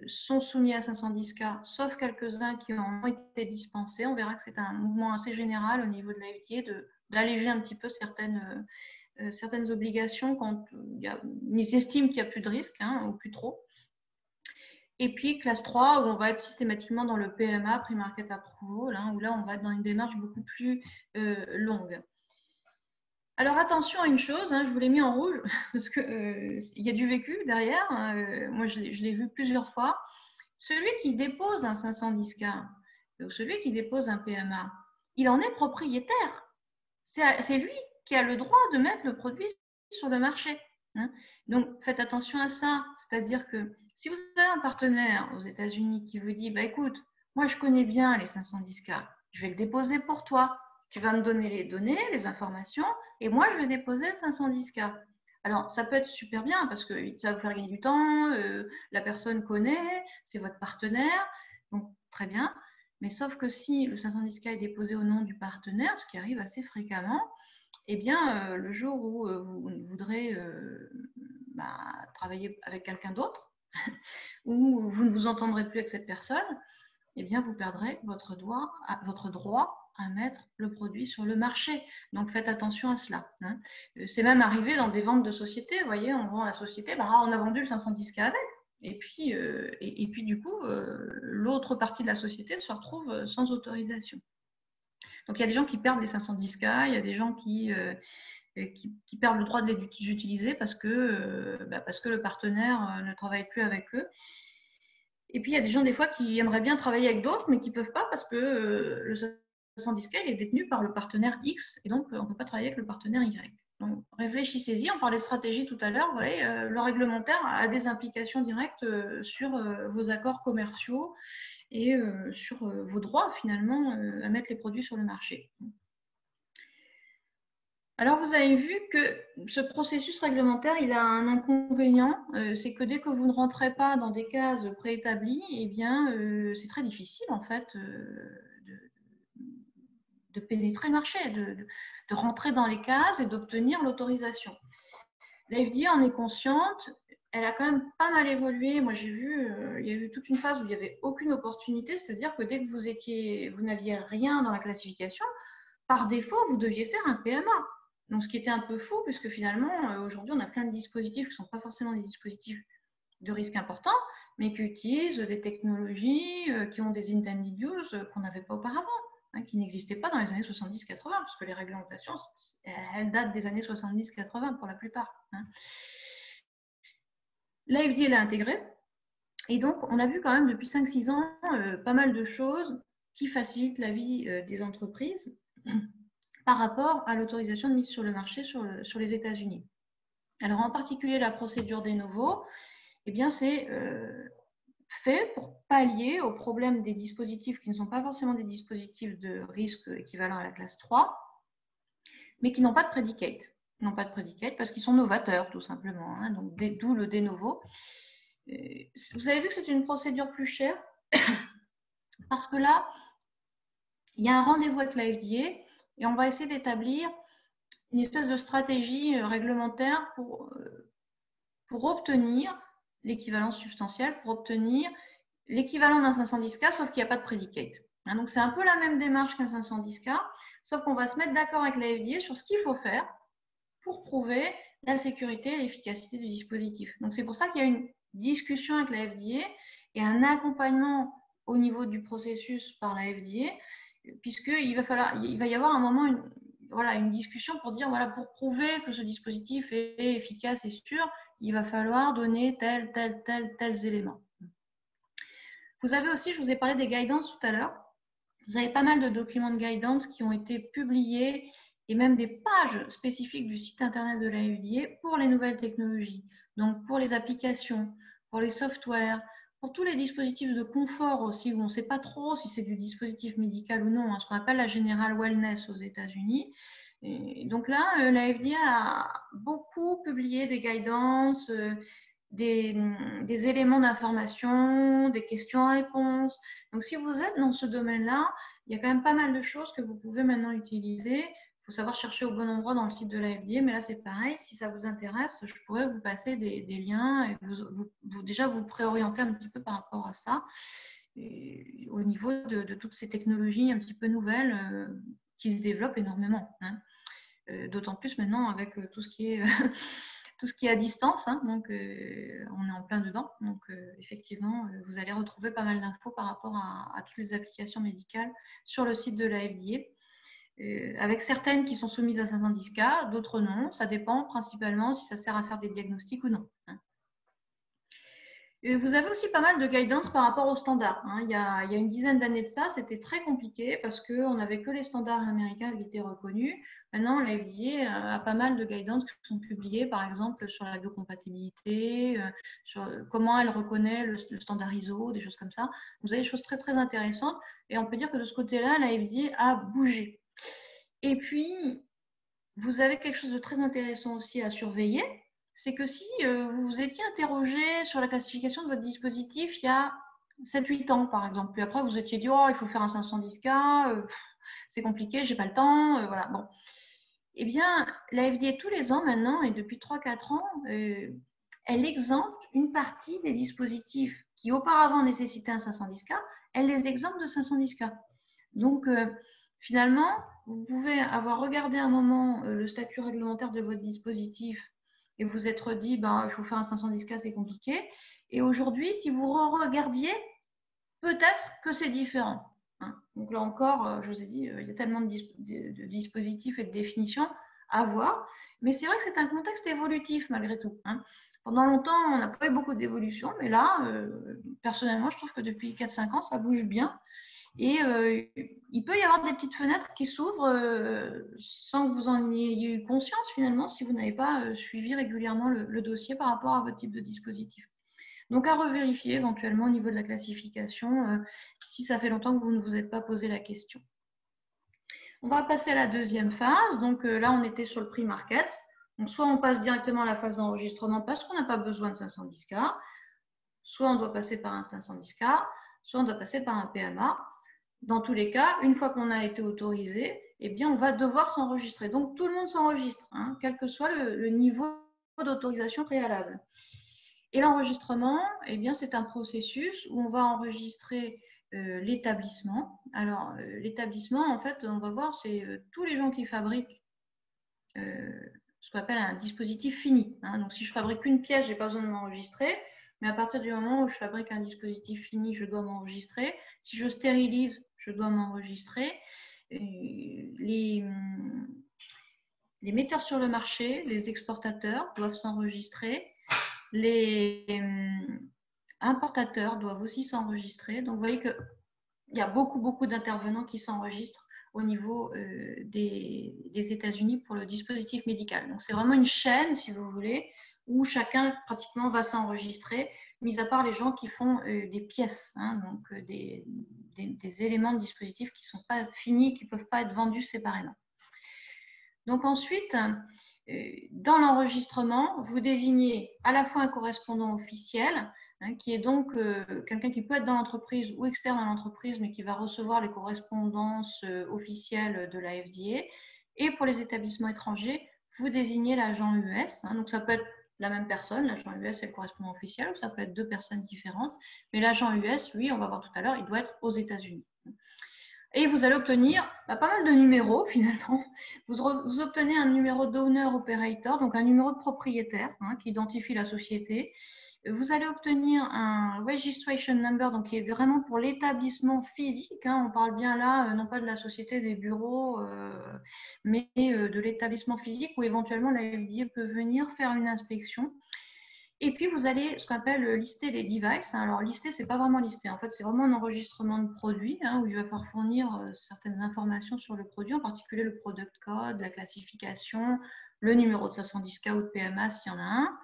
sont soumis à 510K, sauf quelques-uns qui ont été dispensés. On verra que c'est un mouvement assez général au niveau de la FDA d'alléger un petit peu certaines obligations quand ils estiment qu'il n'y a plus de risque ou plus trop. Et puis, classe 3, où on va être systématiquement dans le PMA, Pre-Market Approval, où là, on va être dans une démarche beaucoup plus longue. Alors, attention à une chose, je vous l'ai mis en rouge, parce qu'il y a du vécu derrière. Moi, je l'ai vu plusieurs fois. Celui qui dépose un 510K, ou celui qui dépose un PMA, il en est propriétaire. C'est lui qui a le droit de mettre le produit sur le marché. Donc, faites attention à ça. C'est-à-dire que si vous avez un partenaire aux États-Unis qui vous dit, écoute, moi je connais bien les 510K, je vais le déposer pour toi. Tu vas me donner les données, les informations, et moi je vais déposer le 510K. Alors, ça peut être super bien parce que ça va vous faire gagner du temps, la personne connaît, c'est votre partenaire, donc très bien. Mais sauf que si le 510K est déposé au nom du partenaire, ce qui arrive assez fréquemment, eh bien, le jour où vous voudrez travailler avec quelqu'un d'autre, ou vous ne vous entendrez plus avec cette personne, eh bien, vous perdrez votre droit à mettre le produit sur le marché. Donc, faites attention à cela. C'est même arrivé dans des ventes de sociétés. Vous voyez, on vend la société, on a vendu le 510K avec. Et puis du coup, l'autre partie de la société se retrouve sans autorisation. Donc, il y a des gens qui perdent les 510K, il y a des gens qui perdent le droit de les utiliser parce que le partenaire ne travaille plus avec eux. Et puis, il y a des gens, des fois, qui aimeraient bien travailler avec d'autres, mais qui ne peuvent pas parce que le 510K est détenu par le partenaire X, et donc on ne peut pas travailler avec le partenaire Y. Donc, réfléchissez-y, on parlait de stratégie tout à l'heure, le réglementaire a des implications directes sur vos accords commerciaux et sur vos droits, finalement, à mettre les produits sur le marché. Alors, vous avez vu que ce processus réglementaire, il a un inconvénient, c'est que dès que vous ne rentrez pas dans des cases préétablies, eh bien, c'est très difficile, en fait, de pénétrer le marché, de rentrer dans les cases et d'obtenir l'autorisation. La FDA en est consciente, elle a quand même pas mal évolué. Moi, j'ai vu, il y a eu toute une phase où il n'y avait aucune opportunité, c'est-à-dire que dès que vous n'aviez rien dans la classification, par défaut, vous deviez faire un PMA. Donc, ce qui était un peu fou, puisque finalement, aujourd'hui, on a plein de dispositifs qui ne sont pas forcément des dispositifs de risques importants, mais qui utilisent des technologies qui ont des intended use qu'on n'avait pas auparavant, qui n'existaient pas dans les années 70-80, parce que les réglementations, elles datent des années 70-80 pour la plupart. L'AFDA l'a intégré, et donc on a vu quand même depuis 5-6 ans pas mal de choses qui facilitent la vie des entreprises par rapport à l'autorisation de mise sur le marché sur les États-Unis. Alors en particulier la procédure des nouveaux, eh bien c'est fait pour pallier au problème des dispositifs qui ne sont pas forcément des dispositifs de risque équivalent à la classe 3, mais qui n'ont pas de predicate. Ils n'ont pas de predicate parce qu'ils sont novateurs, tout simplement. Donc, d'où le de novo. Vous avez vu que c'est une procédure plus chère parce que là, il y a un rendez-vous avec la FDA et on va essayer d'établir une espèce de stratégie réglementaire pour obtenir l'équivalence substantielle, pour obtenir l'équivalent d'un 510K, sauf qu'il n'y a pas de predicate. Donc, c'est un peu la même démarche qu'un 510K, sauf qu'on va se mettre d'accord avec la FDA sur ce qu'il faut faire pour prouver la sécurité et l'efficacité du dispositif. Donc, c'est pour ça qu'il y a une discussion avec la FDA et un accompagnement au niveau du processus par la FDA, puisqu'il va y avoir un moment une discussion pour dire, voilà, pour prouver que ce dispositif est efficace et sûr, il va falloir donner tels éléments. Vous avez aussi, je vous ai parlé des guidance tout à l'heure, vous avez pas mal de documents de guidance qui ont été publiés et même des pages spécifiques du site internet de la FDA pour les nouvelles technologies, donc pour les applications, pour les softwares, pour tous les dispositifs de confort aussi, où on ne sait pas trop si c'est du dispositif médical ou non, ce qu'on appelle la General Wellness aux États-Unis. Et donc là, la FDA a beaucoup publié des guidances, des éléments d'information, des questions-réponses. Donc, si vous êtes dans ce domaine-là, il y a quand même pas mal de choses que vous pouvez maintenant utiliser. Il faut savoir chercher au bon endroit dans le site de la FDA, mais là, c'est pareil. Si ça vous intéresse, je pourrais vous passer des liens et déjà vous préorienter un petit peu par rapport à ça, et au niveau de toutes ces technologies un petit peu nouvelles qui se développent énormément. D'autant plus maintenant avec tout ce qui est tout ce qui est à distance, donc on est en plein dedans. Donc effectivement, vous allez retrouver pas mal d'infos par rapport à toutes les applications médicales sur le site de la FDA, avec certaines qui sont soumises à 510K, d'autres non. Ça dépend principalement si ça sert à faire des diagnostics ou non. Vous avez aussi pas mal de guidance par rapport aux standards. Il y a une dizaine d'années de ça, c'était très compliqué parce qu'on n'avait que les standards américains qui étaient reconnus. Maintenant, la FDA a pas mal de guidance qui sont publiées, par exemple sur la biocompatibilité, sur comment elle reconnaît le standard ISO, des choses comme ça. Vous avez des choses très, très intéressantes et on peut dire que de ce côté-là, la FDA a bougé. Et puis, vous avez quelque chose de très intéressant aussi à surveiller, c'est que si vous vous étiez interrogé sur la classification de votre dispositif il y a 7-8 ans, par exemple, puis après vous étiez dit, oh, il faut faire un 510K, c'est compliqué, j'ai pas le temps, voilà. Bon. Eh bien, la FDA, tous les ans maintenant, et depuis 3-4 ans, elle exempte une partie des dispositifs qui auparavant nécessitaient un 510K, elle les exempte de 510K. Donc, finalement, vous pouvez avoir regardé un moment le statut réglementaire de votre dispositif et vous être dit, il faut faire un 510K, c'est compliqué. Et aujourd'hui, si vous regardiez, peut-être que c'est différent. Donc là encore, je vous ai dit, il y a tellement de dispositifs et de définitions à voir. Mais c'est vrai que c'est un contexte évolutif malgré tout. Pendant longtemps, on n'a pas eu beaucoup d'évolution, mais là, personnellement, je trouve que depuis 4-5 ans, ça bouge bien. Et il peut y avoir des petites fenêtres qui s'ouvrent sans que vous en ayez eu conscience finalement si vous n'avez pas suivi régulièrement le dossier par rapport à votre type de dispositif. Donc à revérifier éventuellement au niveau de la classification si ça fait longtemps que vous ne vous êtes pas posé la question. On va passer à la deuxième phase. Donc là, on était sur le pre-market. Donc soit on passe directement à la phase d'enregistrement parce qu'on n'a pas besoin de 510K, soit on doit passer par un 510K, soit on doit passer par un PMA. Dans tous les cas, une fois qu'on a été autorisé, eh bien, on va devoir s'enregistrer. Donc, tout le monde s'enregistre, quel que soit le niveau d'autorisation préalable. Et l'enregistrement, eh bien, c'est un processus où on va enregistrer l'établissement. Alors, l'établissement, en fait, on va voir, c'est tous les gens qui fabriquent ce qu'on appelle un dispositif fini. Donc, si je fabrique une pièce, je n'ai pas besoin de m'enregistrer. mais à partir du moment où je fabrique un dispositif fini, je dois m'enregistrer. Si je stérilise, je dois m'enregistrer. Les metteurs sur le marché, les exportateurs doivent s'enregistrer. Les importateurs doivent aussi s'enregistrer. Donc, vous voyez qu'il y a beaucoup d'intervenants qui s'enregistrent au niveau des États-Unis pour le dispositif médical. Donc, c'est vraiment une chaîne, si vous voulez, où chacun pratiquement va s'enregistrer, mis à part les gens qui font des pièces, hein, donc des éléments de dispositif qui ne sont pas finis, qui ne peuvent pas être vendus séparément. Donc ensuite, dans l'enregistrement, vous désignez à la fois un correspondant officiel, hein, qui est donc quelqu'un qui peut être dans l'entreprise ou externe à l'entreprise, mais qui va recevoir les correspondances officielles de la FDA. Et pour les établissements étrangers, vous désignez l'agent US. Hein, donc ça peut être la même personne, l'agent US et le correspondant officiel, ou ça peut être deux personnes différentes. Mais l'agent US, lui, on va voir tout à l'heure, il doit être aux États-Unis. Et vous allez obtenir pas mal de numéros finalement. Vous obtenez un numéro d'owner operator, donc un numéro de propriétaire, hein, qui identifie la société. Vous allez obtenir un registration number, donc qui est vraiment pour l'établissement physique. Hein, on parle bien là, non pas de la société, des bureaux, mais de l'établissement physique où éventuellement la FDA peut venir faire une inspection. Et puis, vous allez ce qu'on appelle lister les devices. Alors, lister, ce n'est pas vraiment lister. En fait, c'est vraiment un enregistrement de produit, hein, où il va falloir fournir certaines informations sur le produit, en particulier le product code, la classification, le numéro de 510K ou de PMA s'il y en a un.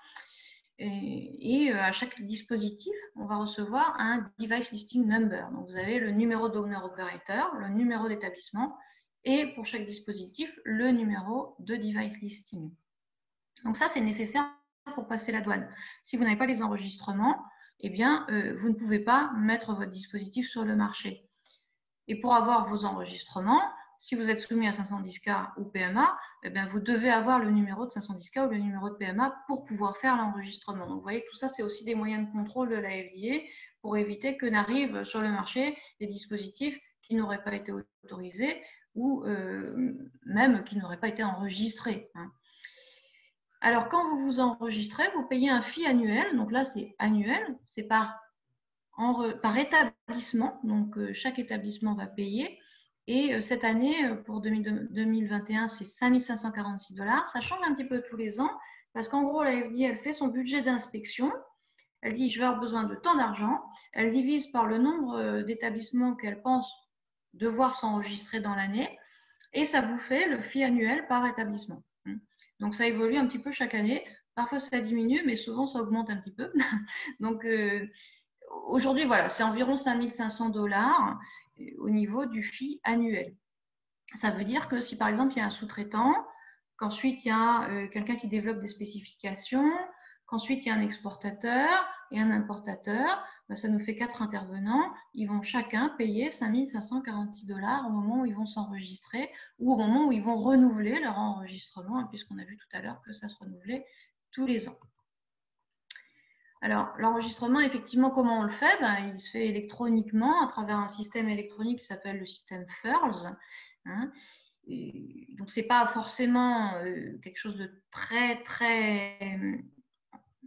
Et à chaque dispositif, on va recevoir un device listing number. Donc, vous avez le numéro d'owner operator, le numéro d'établissement, et pour chaque dispositif, le numéro de device listing. Donc, ça, c'est nécessaire pour passer la douane. Si vous n'avez pas les enregistrements, eh bien, vous ne pouvez pas mettre votre dispositif sur le marché. Et pour avoir vos enregistrements, si vous êtes soumis à 510K ou PMA, eh bien, vous devez avoir le numéro de 510K ou le numéro de PMA pour pouvoir faire l'enregistrement. Donc, vous voyez que tout ça, c'est aussi des moyens de contrôle de la FDA pour éviter que n'arrivent sur le marché des dispositifs qui n'auraient pas été autorisés ou même qui n'auraient pas été enregistrés. Hein. Alors, quand vous vous enregistrez, vous payez un fee annuel. Donc là, c'est annuel, c'est par établissement. Donc, chaque établissement va payer. Et cette année, pour 2021, c'est 5 546 $. Ça change un petit peu tous les ans parce qu'en gros, la FDA, elle fait son budget d'inspection. Elle dit, je vais avoir besoin de tant d'argent. Elle divise par le nombre d'établissements qu'elle pense devoir s'enregistrer dans l'année. Et ça vous fait le fee annuel par établissement. Donc, ça évolue un petit peu chaque année. Parfois, ça diminue, mais souvent, ça augmente un petit peu. Donc, aujourd'hui, voilà, c'est environ 5 500 $ au niveau du fee annuel. Ça veut dire que si, par exemple, il y a un sous-traitant, qu'ensuite, il y a quelqu'un qui développe des spécifications, qu'ensuite, il y a un exportateur et un importateur, ben, ça nous fait 4 intervenants. Ils vont chacun payer 5 546 $ au moment où ils vont s'enregistrer ou au moment où ils vont renouveler leur enregistrement, puisqu'on a vu tout à l'heure que ça se renouvelait tous les ans. Alors, l'enregistrement, effectivement, comment on le fait? Ben, il se fait électroniquement à travers un système électronique qui s'appelle le système FIRLS. Hein. Donc, ce n'est pas forcément quelque chose de très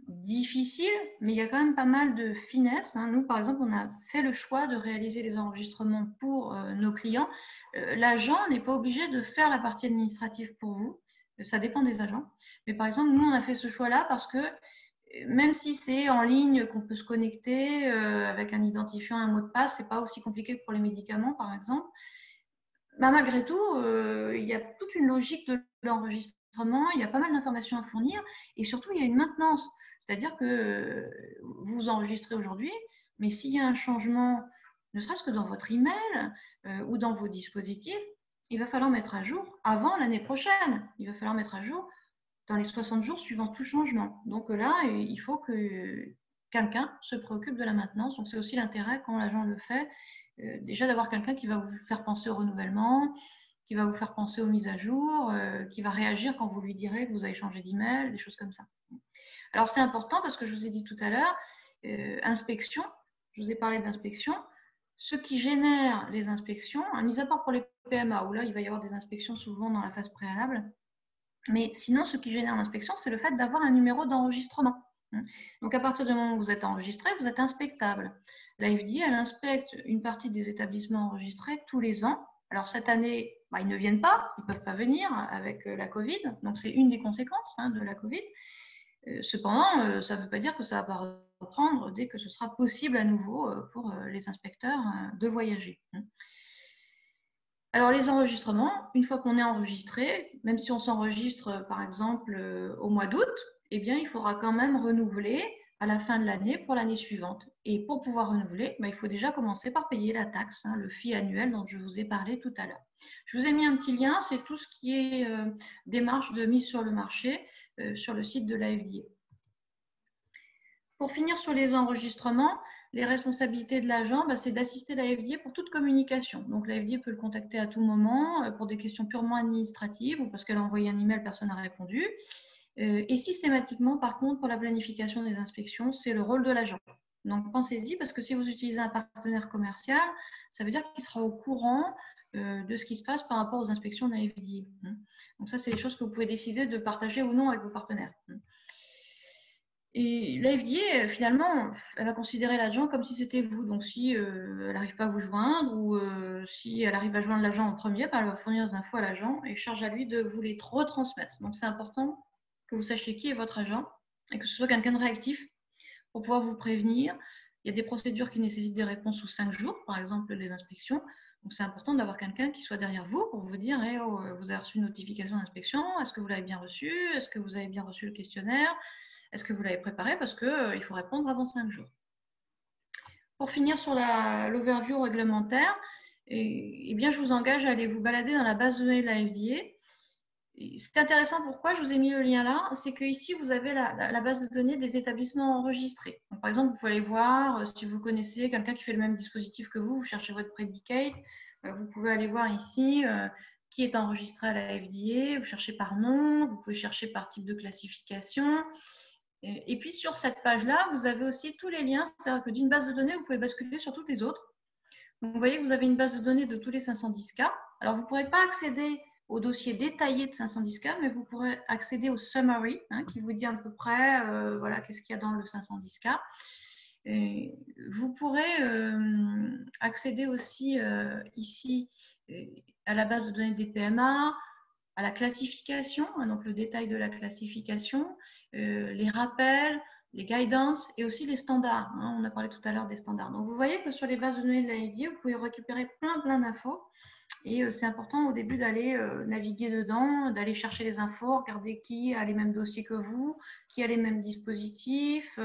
difficile, mais il y a quand même pas mal de finesse. Hein. Nous, par exemple, on a fait le choix de réaliser les enregistrements pour nos clients. L'agent n'est pas obligé de faire la partie administrative pour vous. Ça dépend des agents. Mais par exemple, nous, on a fait ce choix-là parce que même si c'est en ligne, qu'on peut se connecter avec un identifiant, un mot de passe, ce n'est pas aussi compliqué que pour les médicaments, par exemple. Bah, malgré tout, il y a toute une logique de l'enregistrement, il y a pas mal d'informations à fournir et surtout, il y a une maintenance. C'est-à-dire que vous vous enregistrez aujourd'hui, mais s'il y a un changement, ne serait-ce que dans votre email ou dans vos dispositifs, il va falloir mettre à jour avant l'année prochaine. Il va falloir mettre à jour dans les 60 jours suivant tout changement. Donc là, il faut que quelqu'un se préoccupe de la maintenance. Donc c'est aussi l'intérêt quand l'agent le fait, déjà d'avoir quelqu'un qui va vous faire penser au renouvellement, qui va vous faire penser aux mises à jour, qui va réagir quand vous lui direz que vous avez changé d'email, des choses comme ça. Alors c'est important parce que je vous ai dit tout à l'heure, inspection, je vous ai parlé d'inspection. Ce qui génère les inspections, mis à part pour les PMA, où là il va y avoir des inspections souvent dans la phase préalable, mais sinon, ce qui génère l'inspection, c'est le fait d'avoir un numéro d'enregistrement. Donc, à partir du moment où vous êtes enregistré, vous êtes inspectable. La FDA, elle inspecte une partie des établissements enregistrés tous les ans. Alors, cette année, ils ne viennent pas, ils ne peuvent pas venir avec la Covid. Donc, c'est une des conséquences de la Covid. Cependant, ça ne veut pas dire que ça va pas reprendre dès que ce sera possible à nouveau pour les inspecteurs de voyager. Alors, les enregistrements, une fois qu'on est enregistré, même si on s'enregistre par exemple au mois d'août, eh bien, il faudra quand même renouveler à la fin de l'année pour l'année suivante. Et pour pouvoir renouveler, il faut déjà commencer par payer la taxe, le fee annuel dont je vous ai parlé tout à l'heure. Je vous ai mis un petit lien, c'est tout ce qui est démarche de mise sur le marché sur le site de la FDA. Pour finir sur les enregistrements, les responsabilités de l'agent, c'est d'assister la FDA pour toute communication. Donc, la FDA peut le contacter à tout moment pour des questions purement administratives ou parce qu'elle a envoyé un email, personne n'a répondu. Et systématiquement, par contre, pour la planification des inspections, c'est le rôle de l'agent. Donc, pensez-y, parce que si vous utilisez un partenaire commercial, ça veut dire qu'il sera au courant de ce qui se passe par rapport aux inspections de la FDA. Donc, ça, c'est des choses que vous pouvez décider de partager ou non avec vos partenaires. Et la FDA, finalement, elle va considérer l'agent comme si c'était vous. Donc, si elle n'arrive pas à vous joindre ou si elle arrive à joindre l'agent en premier, elle va fournir les infos à l'agent et charge à lui de vous les retransmettre. Donc, c'est important que vous sachiez qui est votre agent et que ce soit quelqu'un de réactif pour pouvoir vous prévenir. Il y a des procédures qui nécessitent des réponses sous 5 jours, par exemple les inspections. Donc, c'est important d'avoir quelqu'un qui soit derrière vous pour vous dire hey, oh, vous avez reçu une notification d'inspection, est-ce que vous l'avez bien reçu? Est-ce que vous avez bien reçu le questionnaire? Est-ce que vous l'avez préparé? Parce qu'il faut répondre avant 5 jours. Pour finir sur l'overview réglementaire, eh bien, je vous engage à aller vous balader dans la base de données de la FDA. C'est intéressant, pourquoi je vous ai mis le lien là, c'est qu'ici, vous avez la base de données des établissements enregistrés. Donc, par exemple, vous pouvez aller voir si vous connaissez quelqu'un qui fait le même dispositif que vous cherchez votre predicate, vous pouvez aller voir ici qui est enregistré à la FDA, vous cherchez par nom, vous pouvez chercher par type de classification. Et puis, sur cette page-là, vous avez aussi tous les liens, c'est-à-dire que d'une base de données, vous pouvez basculer sur toutes les autres. Donc, vous voyez que vous avez une base de données de tous les 510 cas. Alors, vous ne pourrez pas accéder au dossier détaillé de 510 cas, mais vous pourrez accéder au summary, qui vous dit à peu près voilà, qu'est-ce qu'il y a dans le 510 cas. Et vous pourrez accéder aussi ici à la base de données des PMA, à la classification, donc le détail de la classification, les rappels, les guidance et aussi les standards. On a parlé tout à l'heure des standards. Donc, vous voyez que sur les bases de données de la FDA, vous pouvez récupérer plein d'infos. Et c'est important au début d'aller naviguer dedans, d'aller chercher les infos, regarder qui a les mêmes dossiers que vous, qui a les mêmes dispositifs.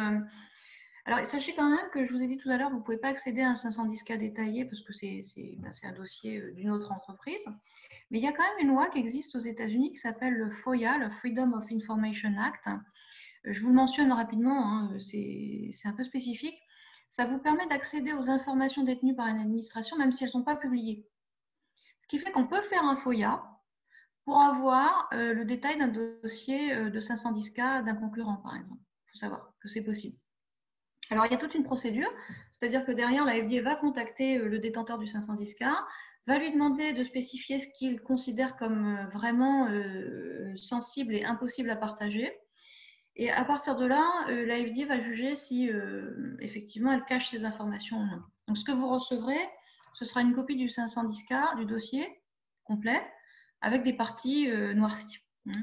Alors, sachez quand même que je vous ai dit tout à l'heure, vous ne pouvez pas accéder à un 510 cas détaillé parce que c'est un dossier d'une autre entreprise. Mais il y a quand même une loi qui existe aux États-Unis qui s'appelle le FOIA, le Freedom of Information Act. Je vous le mentionne rapidement, c'est un peu spécifique. Ça vous permet d'accéder aux informations détenues par une administration, même si elles ne sont pas publiées. Ce qui fait qu'on peut faire un FOIA pour avoir le détail d'un dossier de 510 cas d'un concurrent, par exemple. Il faut savoir que c'est possible. Alors, il y a toute une procédure, c'est-à-dire que derrière, la FDA va contacter le détenteur du 510K, va lui demander de spécifier ce qu'il considère comme vraiment sensible et impossible à partager. Et à partir de là, la FDA va juger si effectivement elle cache ces informations ou non. Donc, ce que vous recevrez, ce sera une copie du 510K, du dossier complet, avec des parties noircies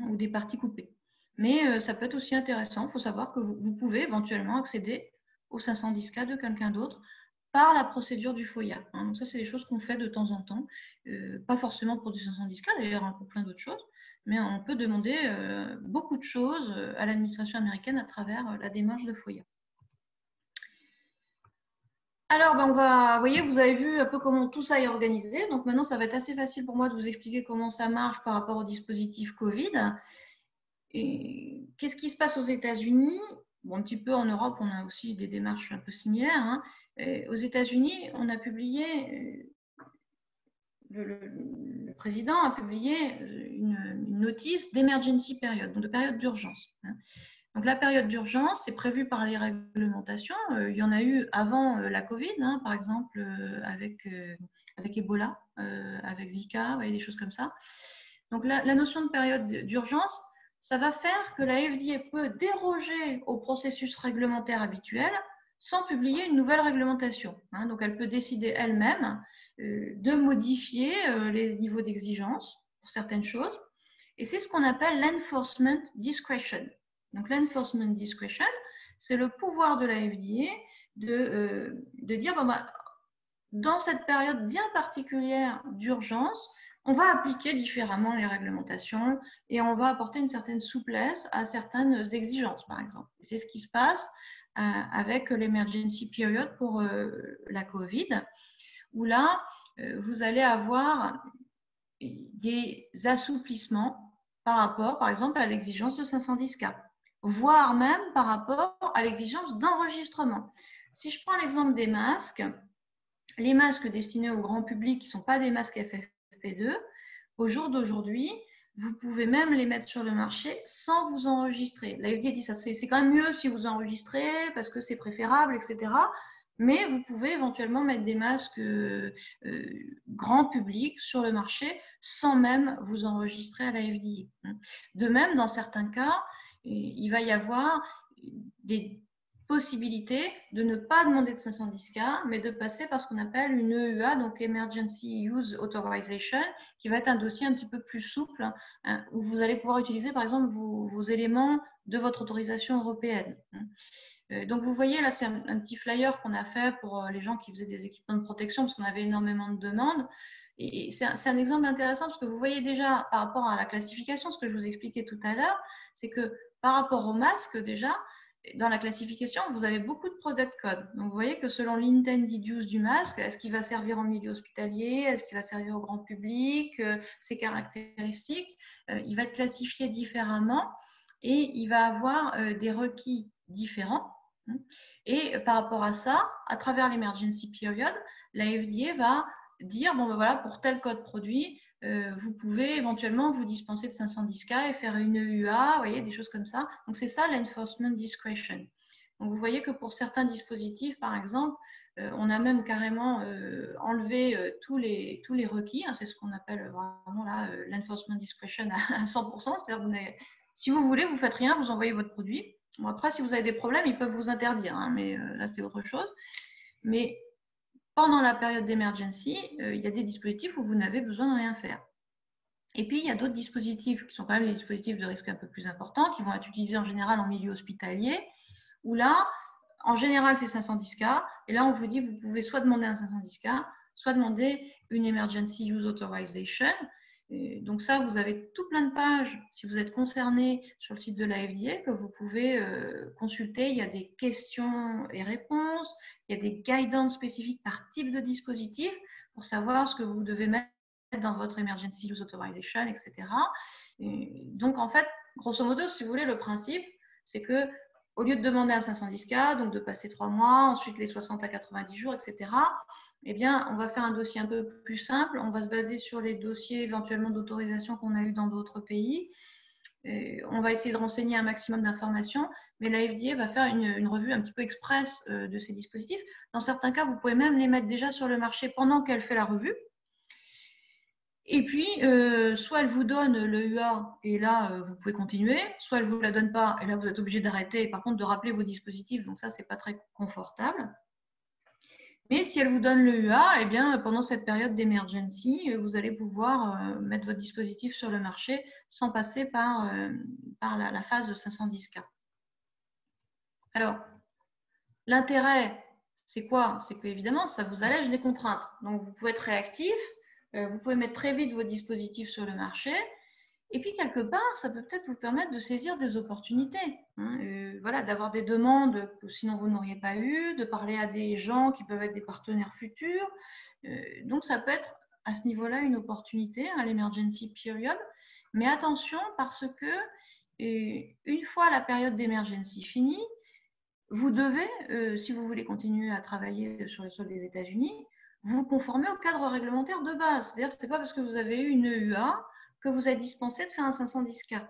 ou des parties coupées. Mais ça peut être aussi intéressant. Il faut savoir que vous pouvez éventuellement accéder au 510K de quelqu'un d'autre par la procédure du FOIA. Donc ça, c'est des choses qu'on fait de temps en temps. Pas forcément pour du 510K, d'ailleurs, pour plein d'autres choses. Mais on peut demander beaucoup de choses à l'administration américaine à travers la démarche de FOIA. Alors, vous voyez, vous avez vu un peu comment tout ça est organisé. Donc maintenant, ça va être assez facile pour moi de vous expliquer comment ça marche par rapport au dispositif Covid. Et qu'est-ce qui se passe aux États-Unis? Bon, un petit peu en Europe, on a aussi des démarches un peu similaires. Aux États-Unis, on a publié, le président a publié une notice d'emergency period, donc de période d'urgence. Donc la période d'urgence, c'est prévu par les réglementations. Il y en a eu avant la Covid, par exemple avec Ebola, avec Zika, des choses comme ça. Donc la notion de période d'urgence, ça va faire que la FDA peut déroger au processus réglementaire habituel sans publier une nouvelle réglementation. Donc, elle peut décider elle-même de modifier les niveaux d'exigence pour certaines choses. Et c'est ce qu'on appelle l'enforcement discretion. Donc, l'enforcement discretion, c'est le pouvoir de la FDA de dire, dans cette période bien particulière d'urgence, on va appliquer différemment les réglementations et on va apporter une certaine souplesse à certaines exigences, par exemple. C'est ce qui se passe avec l'emergency period pour la COVID, où là, vous allez avoir des assouplissements par rapport, par exemple, à l'exigence de 510K, voire même par rapport à l'exigence d'enregistrement. Si je prends l'exemple des masques, les masques destinés au grand public qui ne sont pas des masques FFP2, au jour d'aujourd'hui, vous pouvez même les mettre sur le marché sans vous enregistrer. La FDA dit ça, c'est quand même mieux si vous enregistrez parce que c'est préférable, etc. Mais vous pouvez éventuellement mettre des masques grand public sur le marché sans même vous enregistrer à la FDA. De même, dans certains cas, il va y avoir des possibilité de ne pas demander de 510K, mais de passer par ce qu'on appelle une EUA, donc Emergency Use Authorization, qui va être un dossier un petit peu plus souple, où vous allez pouvoir utiliser par exemple vos éléments de votre autorisation européenne. Donc vous voyez là, c'est un petit flyer qu'on a fait pour les gens qui faisaient des équipements de protection, parce qu'on avait énormément de demandes. Et c'est un exemple intéressant, parce que vous voyez déjà par rapport à la classification, ce que je vous expliquais tout à l'heure, c'est que par rapport au masque déjà, dans la classification, vous avez beaucoup de product code. Donc, vous voyez que selon l'intended use du masque, est-ce qu'il va servir en milieu hospitalier, est-ce qu'il va servir au grand public, ses caractéristiques, il va être classifié différemment et il va avoir des requis différents. Et par rapport à ça, à travers l'emergency period, la FDA va dire, voilà, pour tel code produit, vous pouvez éventuellement vous dispenser de 510K et faire une EUA, vous voyez, des choses comme ça. Donc, c'est ça l'enforcement discretion. Donc, vous voyez que pour certains dispositifs, par exemple, on a même carrément enlevé tous les requis. C'est ce qu'on appelle vraiment là l'enforcement discretion à 100%. C'est-à-dire, si vous voulez, vous ne faites rien, vous envoyez votre produit. Bon, après, si vous avez des problèmes, ils peuvent vous interdire, mais là, c'est autre chose. Mais pendant la période d'emergency, il y a des dispositifs où vous n'avez besoin de rien faire. Et puis, il y a d'autres dispositifs qui sont quand même des dispositifs de risque un peu plus importants, qui vont être utilisés en général en milieu hospitalier, où là, en général, c'est 510K. Et là, on vous dit, vous pouvez soit demander un 510K, soit demander une Emergency Use Authorization. Et donc ça, vous avez tout plein de pages, si vous êtes concerné, sur le site de la FDA, que vous pouvez consulter. Il y a des questions et réponses, il y a des guidance spécifiques par type de dispositif pour savoir ce que vous devez mettre dans votre Emergency Use Authorization, etc. Et donc, en fait, grosso modo, si vous voulez, le principe, c'est que au lieu de demander un 510K, donc de passer 3 mois, ensuite les 60 à 90 jours, etc., eh bien, on va faire un dossier un peu plus simple. On va se baser sur les dossiers éventuellement d'autorisation qu'on a eu dans d'autres pays. Et on va essayer de renseigner un maximum d'informations, mais la FDA va faire une revue un petit peu express de ces dispositifs. Dans certains cas, vous pouvez même les mettre déjà sur le marché pendant qu'elle fait la revue. Et puis, soit elle vous donne le UA et là, vous pouvez continuer, soit elle ne vous la donne pas et là, vous êtes obligé d'arrêter et par contre de rappeler vos dispositifs. Donc ça, ce n'est pas très confortable. Mais si elle vous donne le UA, eh bien, pendant cette période d'emergency, vous allez pouvoir mettre votre dispositif sur le marché sans passer par la phase de 510K. Alors, l'intérêt, c'est quoi? C'est qu'évidemment, ça vous allège les contraintes. Donc, vous pouvez être réactif, vous pouvez mettre très vite vos dispositifs sur le marché. Et puis, quelque part, ça peut peut-être vous permettre de saisir des opportunités. Voilà, d'avoir des demandes que sinon vous n'auriez pas eues, de parler à des gens qui peuvent être des partenaires futurs. Donc, ça peut être à ce niveau-là une opportunité, l'emergency period. Mais attention, parce que une fois la période d'emergency finie, vous devez, si vous voulez continuer à travailler sur le sol des États-Unis, vous conformer au cadre réglementaire de base. C'est-à-dire que ce n'est pas parce que vous avez eu une EUA que vous êtes dispensé de faire un 510K.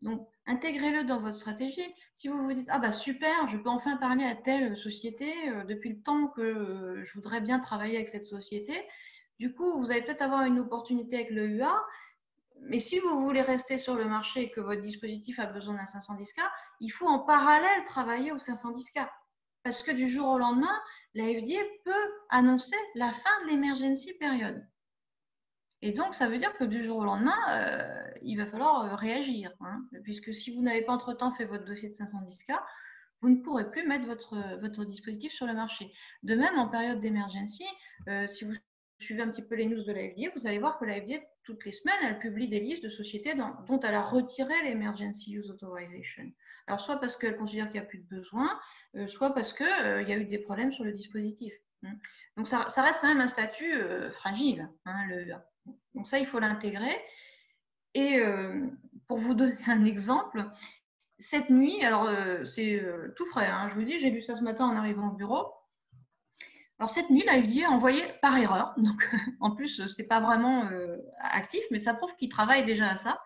Donc, intégrez-le dans votre stratégie. Si vous vous dites, ah bah super, je peux enfin parler à telle société depuis le temps que je voudrais bien travailler avec cette société, du coup, vous allez peut-être avoir une opportunité avec le EUA. Mais si vous voulez rester sur le marché et que votre dispositif a besoin d'un 510K, il faut en parallèle travailler au 510K. Parce que du jour au lendemain, la FDA peut annoncer la fin de l'emergency period. Et donc, ça veut dire que du jour au lendemain, il va falloir réagir. Hein, puisque si vous n'avez pas entre-temps fait votre dossier de 510K, vous ne pourrez plus mettre votre dispositif sur le marché. De même, en période d'emergency, si vous suivez un petit peu les news de la FDA, vous allez voir que la FDA, toutes les semaines, elle publie des listes de sociétés dont elle a retiré l'Emergency Use Authorization. Alors, soit parce qu'elle considère qu'il n'y a plus de besoin, soit parce qu'il y a eu des problèmes sur le dispositif. Donc, ça reste quand même un statut fragile, hein, le EA. Donc, ça, il faut l'intégrer. Et pour vous donner un exemple, cette nuit, alors c'est tout frais, hein, je vous dis, j'ai lu ça ce matin en arrivant au bureau. Alors cette nuit, la FDA a envoyé par erreur, donc en plus, c'est pas vraiment actif, mais ça prouve qu'ils travaillent déjà à ça.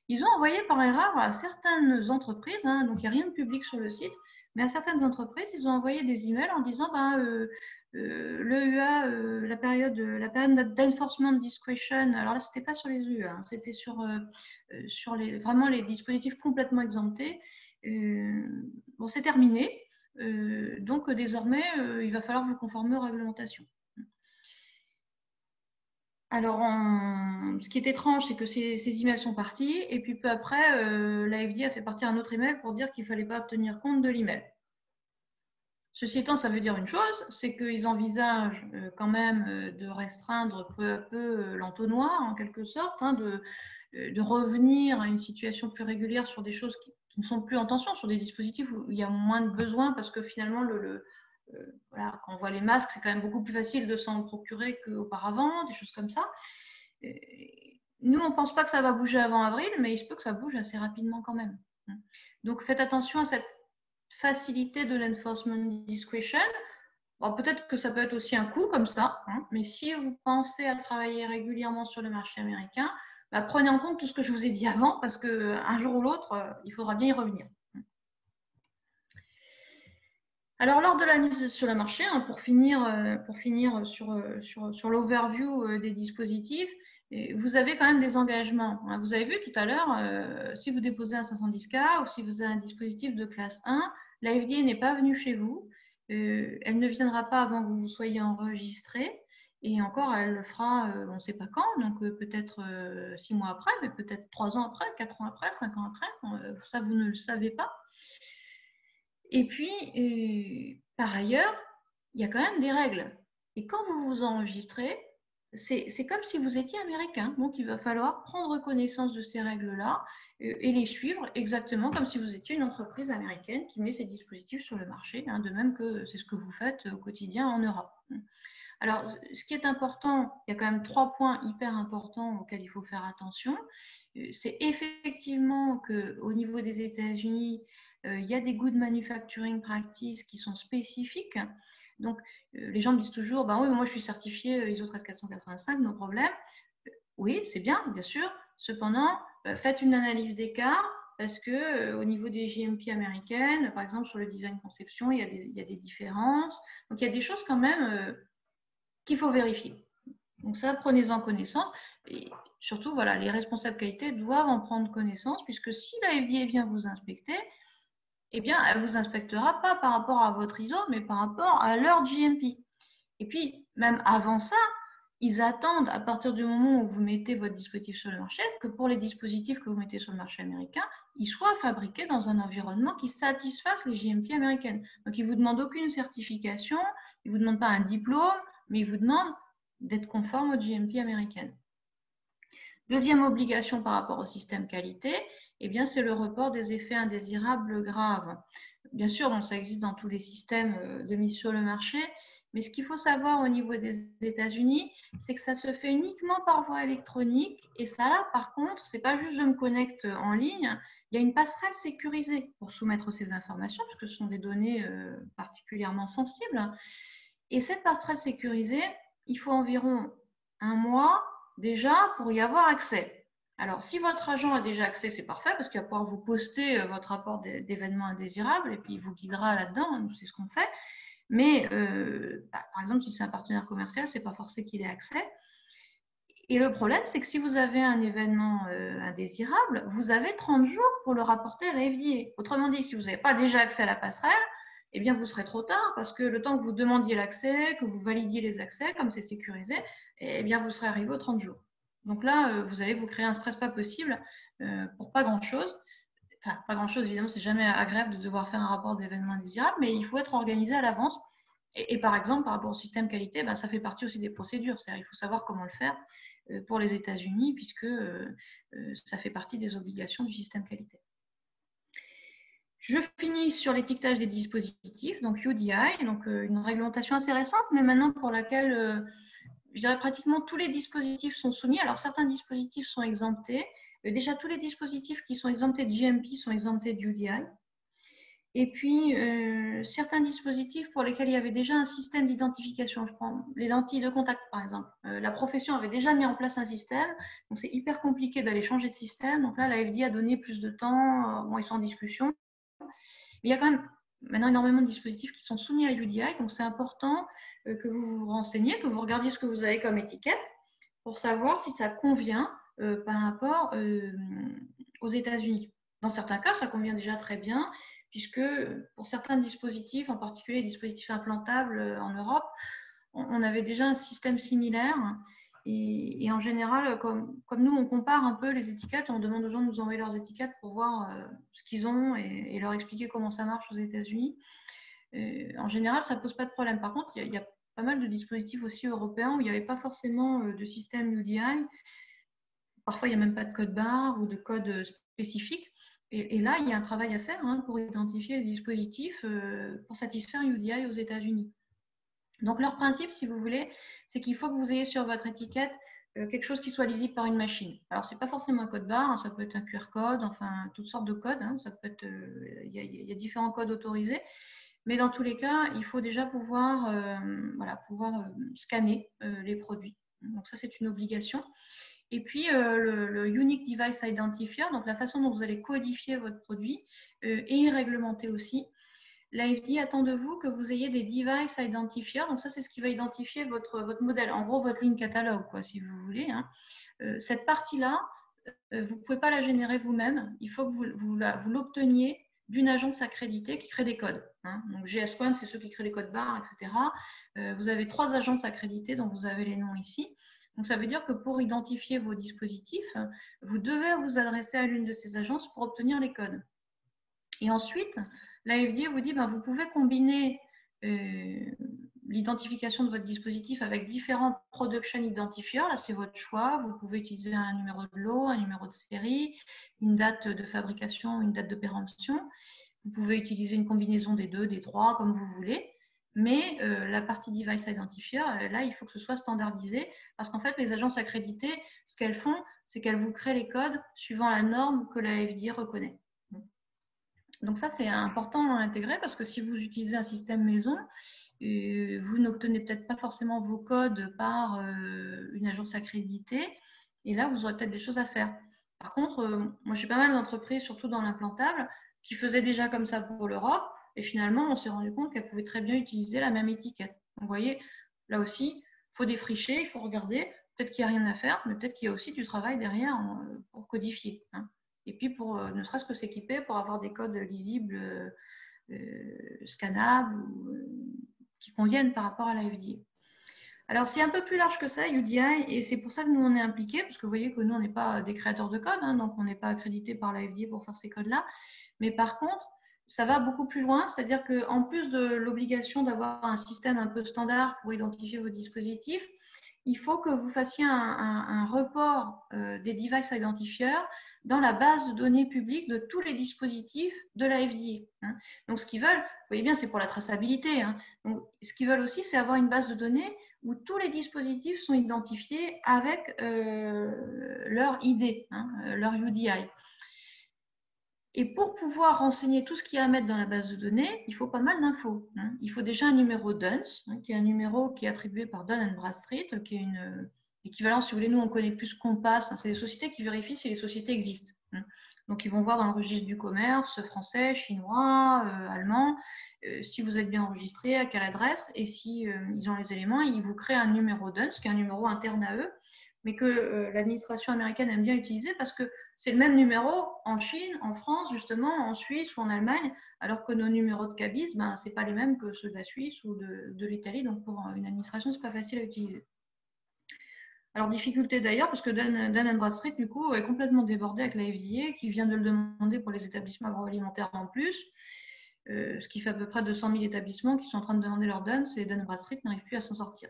Ils ont envoyé par erreur à certaines entreprises, hein, donc il n'y a rien de public sur le site, mais à certaines entreprises, ils ont envoyé des emails en disant l'EUA, la période d'enforcement discretion, alors là, c'était pas sur les EUA, hein, c'était sur vraiment les dispositifs complètement exemptés. Bon, c'est terminé. Donc désormais, il va falloir vous conformer aux réglementations. Alors, ce qui est étrange, c'est que ces emails sont partis, et puis peu après, la FDA a fait partir un autre email pour dire qu'il ne fallait pas tenir compte de l'email. Ceci étant, ça veut dire une chose, c'est qu'ils envisagent quand même de restreindre peu à peu l'entonnoir, en quelque sorte, hein, de revenir à une situation plus régulière sur des choses qui ne sont plus en tension, sur des dispositifs où il y a moins de besoin, parce que finalement, voilà, quand on voit les masques, c'est quand même beaucoup plus facile de s'en procurer qu'auparavant, des choses comme ça. Nous, on ne pense pas que ça va bouger avant avril, mais il se peut que ça bouge assez rapidement quand même. Donc, faites attention à cette facilité de l'enforcement discretion. Bon, peut-être que ça peut être aussi un coût comme ça, hein, mais si vous pensez à travailler régulièrement sur le marché américain, bah, prenez en compte tout ce que je vous ai dit avant, parce qu'un jour ou l'autre, il faudra bien y revenir. Alors, lors de la mise sur le marché, hein, pour finir sur l'overview des dispositifs, vous avez quand même des engagements. Hein. Vous avez vu tout à l'heure, si vous déposez un 510K ou si vous avez un dispositif de classe 1, la FDA n'est pas venue chez vous. Elle ne viendra pas avant que vous soyez enregistré. Et encore, elle le fera, on ne sait pas quand, donc peut-être 6 mois après, mais peut-être 3 ans après, 4 ans après, 5 ans après. Ça, vous ne le savez pas. Et puis, par ailleurs, il y a quand même des règles. Et quand vous vous enregistrez, c'est comme si vous étiez américain. Donc, il va falloir prendre connaissance de ces règles-là et les suivre exactement comme si vous étiez une entreprise américaine qui met ses dispositifs sur le marché, hein, de même que c'est ce que vous faites au quotidien en Europe. Alors, ce qui est important, il y a quand même 3 points hyper importants auxquels il faut faire attention. C'est effectivement qu'au niveau des États-Unis, il y a des good manufacturing practices qui sont spécifiques. Donc, les gens me disent toujours, ben oui, moi je suis certifié ISO 13485, no problème. Oui, c'est bien sûr. Cependant, faites une analyse des cas parce que au niveau des GMP américaines, par exemple sur le design conception, il y a des différences. Donc, il y a des choses quand même qu'il faut vérifier. Donc ça, prenez-en connaissance. Et surtout, voilà, les responsables qualité doivent en prendre connaissance puisque si la FDA vient vous inspecter, eh bien, elle ne vous inspectera pas par rapport à votre ISO, mais par rapport à leur GMP. Et puis, même avant ça, ils attendent, à partir du moment où vous mettez votre dispositif sur le marché, que pour les dispositifs que vous mettez sur le marché américain, ils soient fabriqués dans un environnement qui satisfasse les GMP américaines. Donc, ils ne vous demandent aucune certification, ils ne vous demandent pas un diplôme, mais ils vous demandent d'être conforme aux GMP américaines. Deuxième obligation par rapport au système qualité, eh bien, c'est le report des effets indésirables graves. Bien sûr, bon, ça existe dans tous les systèmes de mise sur le marché, mais ce qu'il faut savoir au niveau des États-Unis, c'est que ça se fait uniquement par voie électronique. Et ça, là, par contre, c'est pas juste je me connecte en ligne, il y a une passerelle sécurisée pour soumettre ces informations, puisque ce sont des données particulièrement sensibles. Et cette passerelle sécurisée, il faut environ 1 mois déjà pour y avoir accès. Alors, si votre agent a déjà accès, c'est parfait parce qu'il va pouvoir vous poster votre rapport d'événements indésirables et puis il vous guidera là-dedans, nous c'est ce qu'on fait. Mais par exemple, si c'est un partenaire commercial, c'est pas forcé qu'il ait accès. Et le problème, c'est que si vous avez un événement indésirable, vous avez 30 jours pour le rapporter à la FDA. Autrement dit, si vous n'avez pas déjà accès à la passerelle, eh bien, vous serez trop tard parce que le temps que vous demandiez l'accès, que vous validiez les accès, comme c'est sécurisé, eh bien, vous serez arrivé aux 30 jours. Donc là, vous allez vous créer un stress pas possible pour pas grand-chose. Enfin, pas grand-chose, évidemment, c'est jamais agréable de devoir faire un rapport d'événement indésirable, mais il faut être organisé à l'avance. Et par exemple, par rapport au système qualité, ben, ça fait partie aussi des procédures. C'est-à-dire qu'il faut savoir comment le faire pour les États-Unis, puisque ça fait partie des obligations du système qualité. Je finis sur l'étiquetage des dispositifs, donc UDI, donc une réglementation assez récente, mais maintenant pour laquelle je dirais pratiquement tous les dispositifs sont soumis. Alors certains dispositifs sont exemptés. Déjà, tous les dispositifs qui sont exemptés de GMP sont exemptés de UDI. Et puis, certains dispositifs pour lesquels il y avait déjà un système d'identification, je prends les lentilles de contact par exemple. La profession avait déjà mis en place un système, donc c'est hyper compliqué d'aller changer de système. Donc là, la FDA a donné plus de temps, bon, ils sont en discussion. Mais il y a quand même maintenant énormément de dispositifs qui sont soumis à UDI, donc c'est important que vous vous renseigniez, que vous regardiez ce que vous avez comme étiquette pour savoir si ça convient par rapport aux États-Unis. Dans certains cas, ça convient déjà très bien, puisque pour certains dispositifs, en particulier les dispositifs implantables en Europe, on avait déjà un système similaire. Et en général, comme nous, on compare un peu les étiquettes, on demande aux gens de nous envoyer leurs étiquettes pour voir ce qu'ils ont et leur expliquer comment ça marche aux États-Unis. En général, ça ne pose pas de problème. Par contre, il y a pas mal de dispositifs aussi européens où il n'y avait pas forcément de système UDI. Parfois, il n'y a même pas de code barre ou de code spécifique. Et là, il y a un travail à faire pour identifier les dispositifs pour satisfaire UDI aux États-Unis. Donc, leur principe, si vous voulez, c'est qu'il faut que vous ayez sur votre étiquette quelque chose qui soit lisible par une machine. Alors, ce n'est pas forcément un code barre, ça peut être un QR code, enfin, toutes sortes de codes. Ça peut être, il y a différents codes autorisés. Mais dans tous les cas, il faut déjà pouvoir scanner les produits. Donc, ça, c'est une obligation. Et puis, le Unique Device Identifier, donc la façon dont vous allez codifier votre produit, est réglementé aussi. La FDA attend de vous que vous ayez des device identifiers. Donc ça, c'est ce qui va identifier votre modèle. En gros, votre ligne catalogue, quoi, si vous voulez. Cette partie-là, vous ne pouvez pas la générer vous-même. Il faut que vous l'obteniez d'une agence accréditée qui crée des codes. Donc GS1, c'est ceux qui créent les codes barres, etc. Vous avez 3 agences accréditées, dont vous avez les noms ici. Donc ça veut dire que pour identifier vos dispositifs, vous devez vous adresser à l'une de ces agences pour obtenir les codes. Et ensuite, la FDA vous dit, vous pouvez combiner l'identification de votre dispositif avec différents production identifiers. Là, c'est votre choix. Vous pouvez utiliser un numéro de lot, un numéro de série, une date de fabrication, une date de péremption. Vous pouvez utiliser une combinaison des 2, des 3, comme vous voulez. Mais la partie device identifier, là, il faut que ce soit standardisé parce qu'en fait, les agences accréditées, ce qu'elles font, c'est qu'elles vous créent les codes suivant la norme que la FDA reconnaît. Donc ça, c'est important à intégrer parce que si vous utilisez un système maison, vous n'obtenez peut-être pas forcément vos codes par une agence accréditée et là, vous aurez peut-être des choses à faire. Par contre, moi, j'ai pas mal d'entreprises, surtout dans l'implantable, qui faisaient déjà comme ça pour l'Europe et finalement, on s'est rendu compte qu'elles pouvaient très bien utiliser la même étiquette. Donc, vous voyez, là aussi, il faut défricher, il faut regarder. Peut-être qu'il n'y a rien à faire, mais peut-être qu'il y a aussi du travail derrière pour codifier. Et puis, pour ne serait-ce que s'équiper pour avoir des codes lisibles, scannables, qui conviennent par rapport à la FDA. Alors, c'est un peu plus large que ça, UDI, et c'est pour ça que nous, on est impliqués, parce que vous voyez que nous, on n'est pas des créateurs de code, donc on n'est pas accrédité par la FDA pour faire ces codes-là. Mais par contre, ça va beaucoup plus loin, c'est-à-dire qu'en plus de l'obligation d'avoir un système un peu standard pour identifier vos dispositifs, il faut que vous fassiez un report des device identifiers dans la base de données publique de tous les dispositifs de la FDA. Donc, ce qu'ils veulent, vous voyez bien, c'est pour la traçabilité. Donc, ce qu'ils veulent aussi, c'est avoir une base de données où tous les dispositifs sont identifiés avec leur ID, leur UDI. Et pour pouvoir renseigner tout ce qu'il y a à mettre dans la base de données, il faut pas mal d'infos. Il faut déjà un numéro DUNS, qui est un numéro qui est attribué par Dun & Bradstreet, qui est une équivalence, si vous voulez, nous on connaît plus Compass, c'est des sociétés qui vérifient si les sociétés existent. Donc ils vont voir dans le registre du commerce, français, chinois, allemand, si vous êtes bien enregistré, à quelle adresse, et si ils ont les éléments, ils vous créent un numéro DUNS, qui est un numéro interne à eux. mais que l'administration américaine aime bien utiliser parce que c'est le même numéro en Chine, en France, justement, en Suisse ou en Allemagne, alors que nos numéros de cabis, ce n'est pas les mêmes que ceux de la Suisse ou de l'Italie. Donc, pour une administration, ce n'est pas facile à utiliser. Alors, difficulté d'ailleurs, parce que Dun & Bradstreet, du coup, est complètement débordé avec la FDA, qui vient de le demander pour les établissements agroalimentaires en plus, ce qui fait à peu près 200 000 établissements qui sont en train de demander leur Dun, et Dun & Bradstreet n'arrive plus à s'en sortir.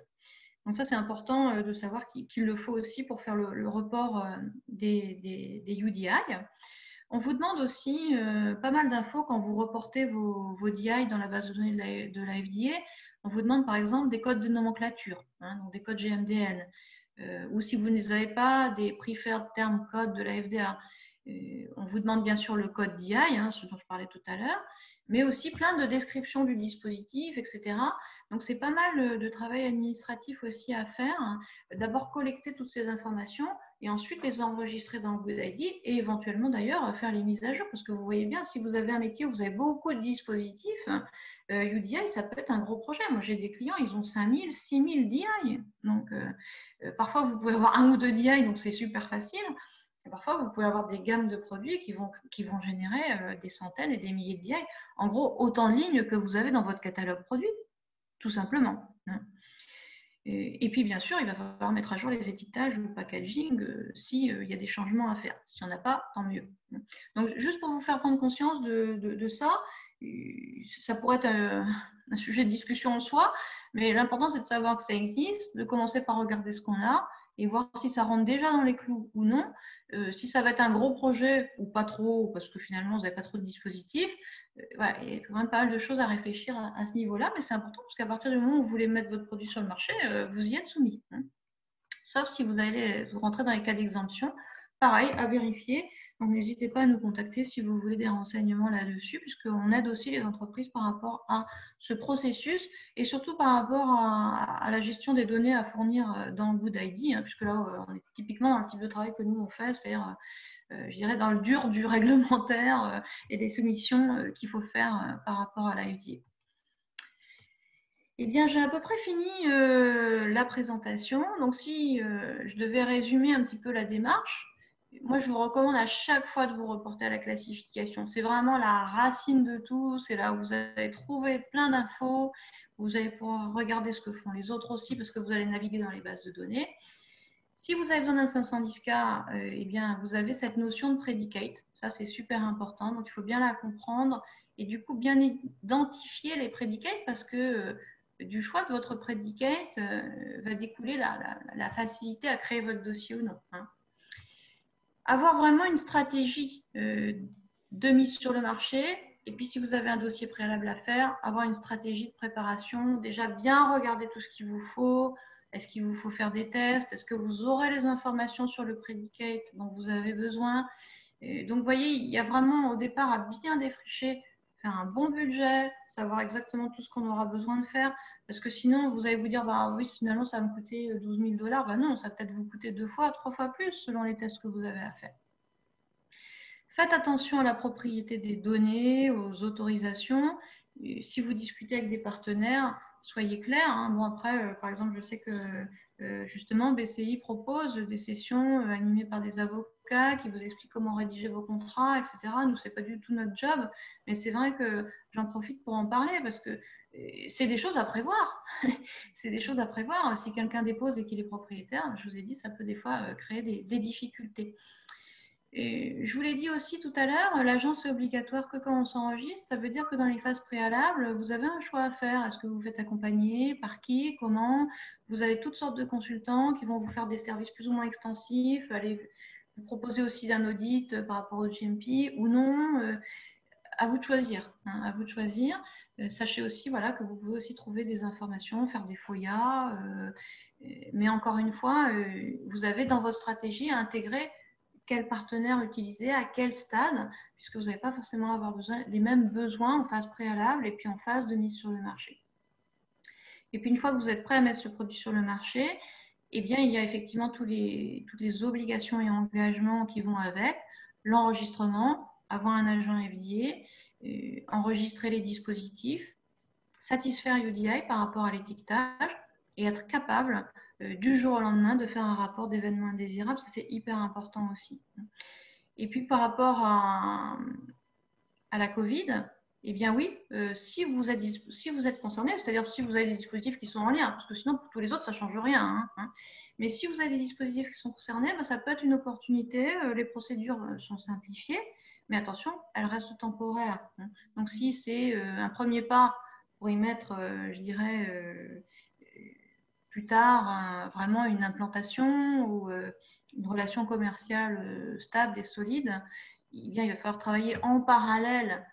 Donc ça, c'est important de savoir qu'il le faut aussi pour faire le report des UDI. On vous demande aussi pas mal d'infos quand vous reportez vos DI dans la base de données de la FDA. On vous demande par exemple des codes de nomenclature, donc des codes GMDN, ou si vous ne les avez pas, des preferred term codes de la FDA. On vous demande bien sûr le code DI, ce dont je parlais tout à l'heure, mais aussi plein de descriptions du dispositif, etc. Donc, c'est pas mal de travail administratif aussi à faire. D'abord, collecter toutes ces informations et ensuite les enregistrer dans GoodID et éventuellement d'ailleurs faire les mises à jour. Parce que vous voyez bien, si vous avez un métier où vous avez beaucoup de dispositifs, UDI, ça peut être un gros projet. Moi, j'ai des clients, ils ont 5000, 6000 DI. Donc, parfois, vous pouvez avoir un ou deux DI, donc c'est super facile. Et parfois, vous pouvez avoir des gammes de produits qui vont générer des centaines et des milliers de DI. En gros, autant de lignes que vous avez dans votre catalogue produit, tout simplement. Et puis, bien sûr, il va falloir mettre à jour les étiquetages ou le packaging s'il y a des changements à faire. S'il n'y en a pas, tant mieux. Donc, juste pour vous faire prendre conscience de ça, ça pourrait être un sujet de discussion en soi, mais l'important, c'est de savoir que ça existe, de commencer par regarder ce qu'on a et voir si ça rentre déjà dans les clous ou non. Si ça va être un gros projet ou pas trop, parce que finalement, vous n'avez pas trop de dispositifs, voilà, il y a quand même pas mal de choses à réfléchir à ce niveau-là, mais c'est important parce qu'à partir du moment où vous voulez mettre votre produit sur le marché, vous y êtes soumis. Sauf si vous allez vous rentrer dans les cas d'exemption, pareil, à vérifier. Donc, n'hésitez pas à nous contacter si vous voulez des renseignements là-dessus, puisqu'on aide aussi les entreprises par rapport à ce processus et surtout par rapport à la gestion des données à fournir dans GoodID, puisque là, on est typiquement dans le type de travail que nous, on fait, c'est-à-dire, je dirais, dans le dur du réglementaire et des soumissions qu'il faut faire par rapport à la FDA. Eh bien, j'ai à peu près fini la présentation. Donc, si je devais résumer un petit peu la démarche, moi, je vous recommande à chaque fois de vous reporter à la classification. C'est vraiment la racine de tout. C'est là où vous allez trouver plein d'infos. Vous allez pouvoir regarder ce que font les autres aussi parce que vous allez naviguer dans les bases de données. Si vous avez besoin d'un 510K, eh bien, vous avez cette notion de predicate. Ça, c'est super important. Donc, il faut bien la comprendre et du coup, bien identifier les predicates parce que du choix de votre predicate va découler la facilité à créer votre dossier ou non. Avoir vraiment une stratégie de mise sur le marché. Et puis, si vous avez un dossier préalable à faire, avoir une stratégie de préparation. Déjà, bien regarder tout ce qu'il vous faut. Est-ce qu'il vous faut faire des tests? Est-ce que vous aurez les informations sur le predicate dont vous avez besoin? Donc, vous voyez, il y a vraiment au départ à bien défricher, faire un bon budget, savoir exactement tout ce qu'on aura besoin de faire. Parce que sinon, vous allez vous dire, bah oui, finalement, ça va me coûter 12 000 $. Bah non, ça va peut-être vous coûter 2 fois, 3 fois plus selon les tests que vous avez à faire. Faites attention à la propriété des données, aux autorisations. Et si vous discutez avec des partenaires, soyez clairs. Bon, après, par exemple, je sais que justement, BCI propose des sessions animées par des avocats qui vous expliquent comment rédiger vos contrats, etc. Nous, ce n'est pas du tout notre job, mais c'est vrai que j'en profite pour en parler parce que c'est des choses à prévoir. C'est des choses à prévoir. Si quelqu'un dépose et qu'il est propriétaire, je vous ai dit, ça peut des fois créer des difficultés. Et je vous l'ai dit aussi tout à l'heure, l'agence est obligatoire que quand on s'enregistre. Ça veut dire que dans les phases préalables, vous avez un choix à faire. Est-ce que vous faites accompagner? Par qui? Comment? Vous avez toutes sortes de consultants qui vont vous faire des services plus ou moins extensifs, aller vous proposer aussi d'un audit par rapport au GMP ou non. À vous de choisir. À vous de choisir. Sachez aussi voilà, que vous pouvez aussi trouver des informations, faire des FOIA. Mais encore une fois, vous avez dans votre stratégie à intégrer quel partenaire utiliser, à quel stade, puisque vous n'allez pas forcément avoir besoin des mêmes besoins en phase préalable et puis en phase de mise sur le marché. Et puis une fois que vous êtes prêt à mettre ce produit sur le marché, eh bien, il y a effectivement toutes les obligations et engagements qui vont avec, l'enregistrement, avoir un agent FDA, enregistrer les dispositifs, satisfaire UDI par rapport à l'étiquetage, et être capable du jour au lendemain de faire un rapport d'événements indésirables. Ça, c'est hyper important aussi. Et puis par rapport à la Covid, eh bien oui, si vous êtes concerné, c'est-à-dire si vous avez des dispositifs qui sont en lien, parce que sinon pour tous les autres ça ne change rien, hein. Mais si vous avez des dispositifs qui sont concernés, ben, ça peut être une opportunité. Les procédures sont simplifiées, mais attention, elles restent temporaires, hein. Donc si c'est un premier pas pour y mettre, je dirais, plus tard, vraiment une implantation ou une relation commerciale stable et solide, eh bien, il va falloir travailler en parallèle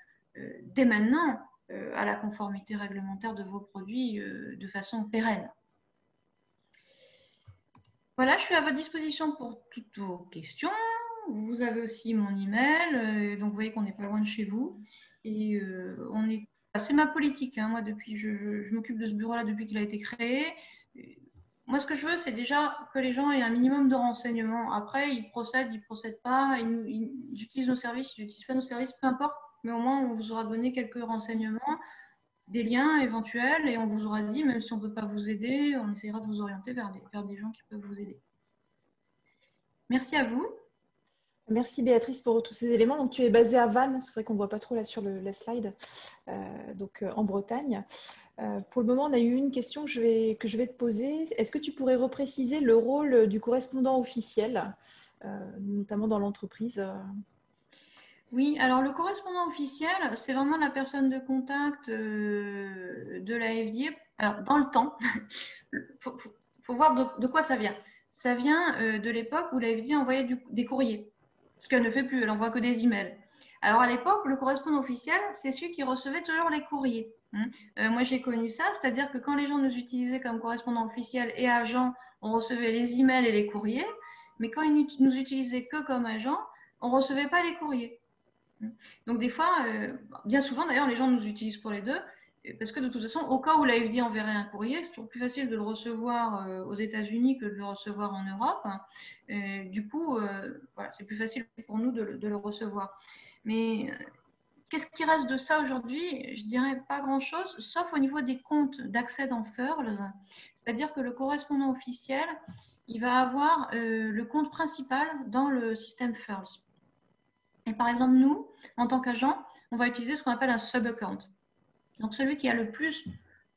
dès maintenant à la conformité réglementaire de vos produits de façon pérenne. Voilà, je suis à votre disposition pour toutes vos questions. Vous avez aussi mon email, donc vous voyez qu'on n'est pas loin de chez vous. Et c'est ma politique, hein. Moi, depuis, je m'occupe de ce bureau-là depuis qu'il a été créé. Moi, ce que je veux, c'est déjà que les gens aient un minimum de renseignements. Après, ils procèdent pas, ils utilisent nos services, ils n'utilisent pas nos services, peu importe. Mais au moins, on vous aura donné quelques renseignements, des liens éventuels, et on vous aura dit, même si on ne peut pas vous aider, on essaiera de vous orienter vers des gens qui peuvent vous aider. Merci à vous. Merci Béatrice pour tous ces éléments. Donc tu es basée à Vannes, c'est vrai qu'on ne voit pas trop là sur la slide, en Bretagne. Pour le moment, on a eu une question que je vais te poser. Est-ce que tu pourrais repréciser le rôle du correspondant officiel, notamment dans l'entreprise? Oui, alors le correspondant officiel, c'est vraiment la personne de contact de la FDA. Alors, dans le temps, faut voir de quoi ça vient. Ça vient de l'époque où la FDA envoyait des courriers, ce qu'elle ne fait plus, elle envoie que des emails. Alors, à l'époque, le correspondant officiel, c'est celui qui recevait toujours les courriers. Moi, j'ai connu ça, c'est-à-dire que quand les gens nous utilisaient comme correspondant officiel et agent, on recevait les emails et les courriers, mais quand ils nous utilisaient que comme agent, on ne recevait pas les courriers. Donc des fois, bien souvent d'ailleurs, les gens nous utilisent pour les deux, parce que de toute façon, au cas où la FDA enverrait un courrier, c'est toujours plus facile de le recevoir aux États-Unis que de le recevoir en Europe. Du coup, voilà, c'est plus facile pour nous de le recevoir. Mais qu'est-ce qui reste de ça aujourd'hui? Je dirais pas grand-chose, sauf au niveau des comptes d'accès dans FURLS. C'est-à-dire que le correspondant officiel, il va avoir le compte principal dans le système FURLS. Et par exemple, nous, en tant qu'agent, on va utiliser ce qu'on appelle un sub-account. Donc, celui qui a le plus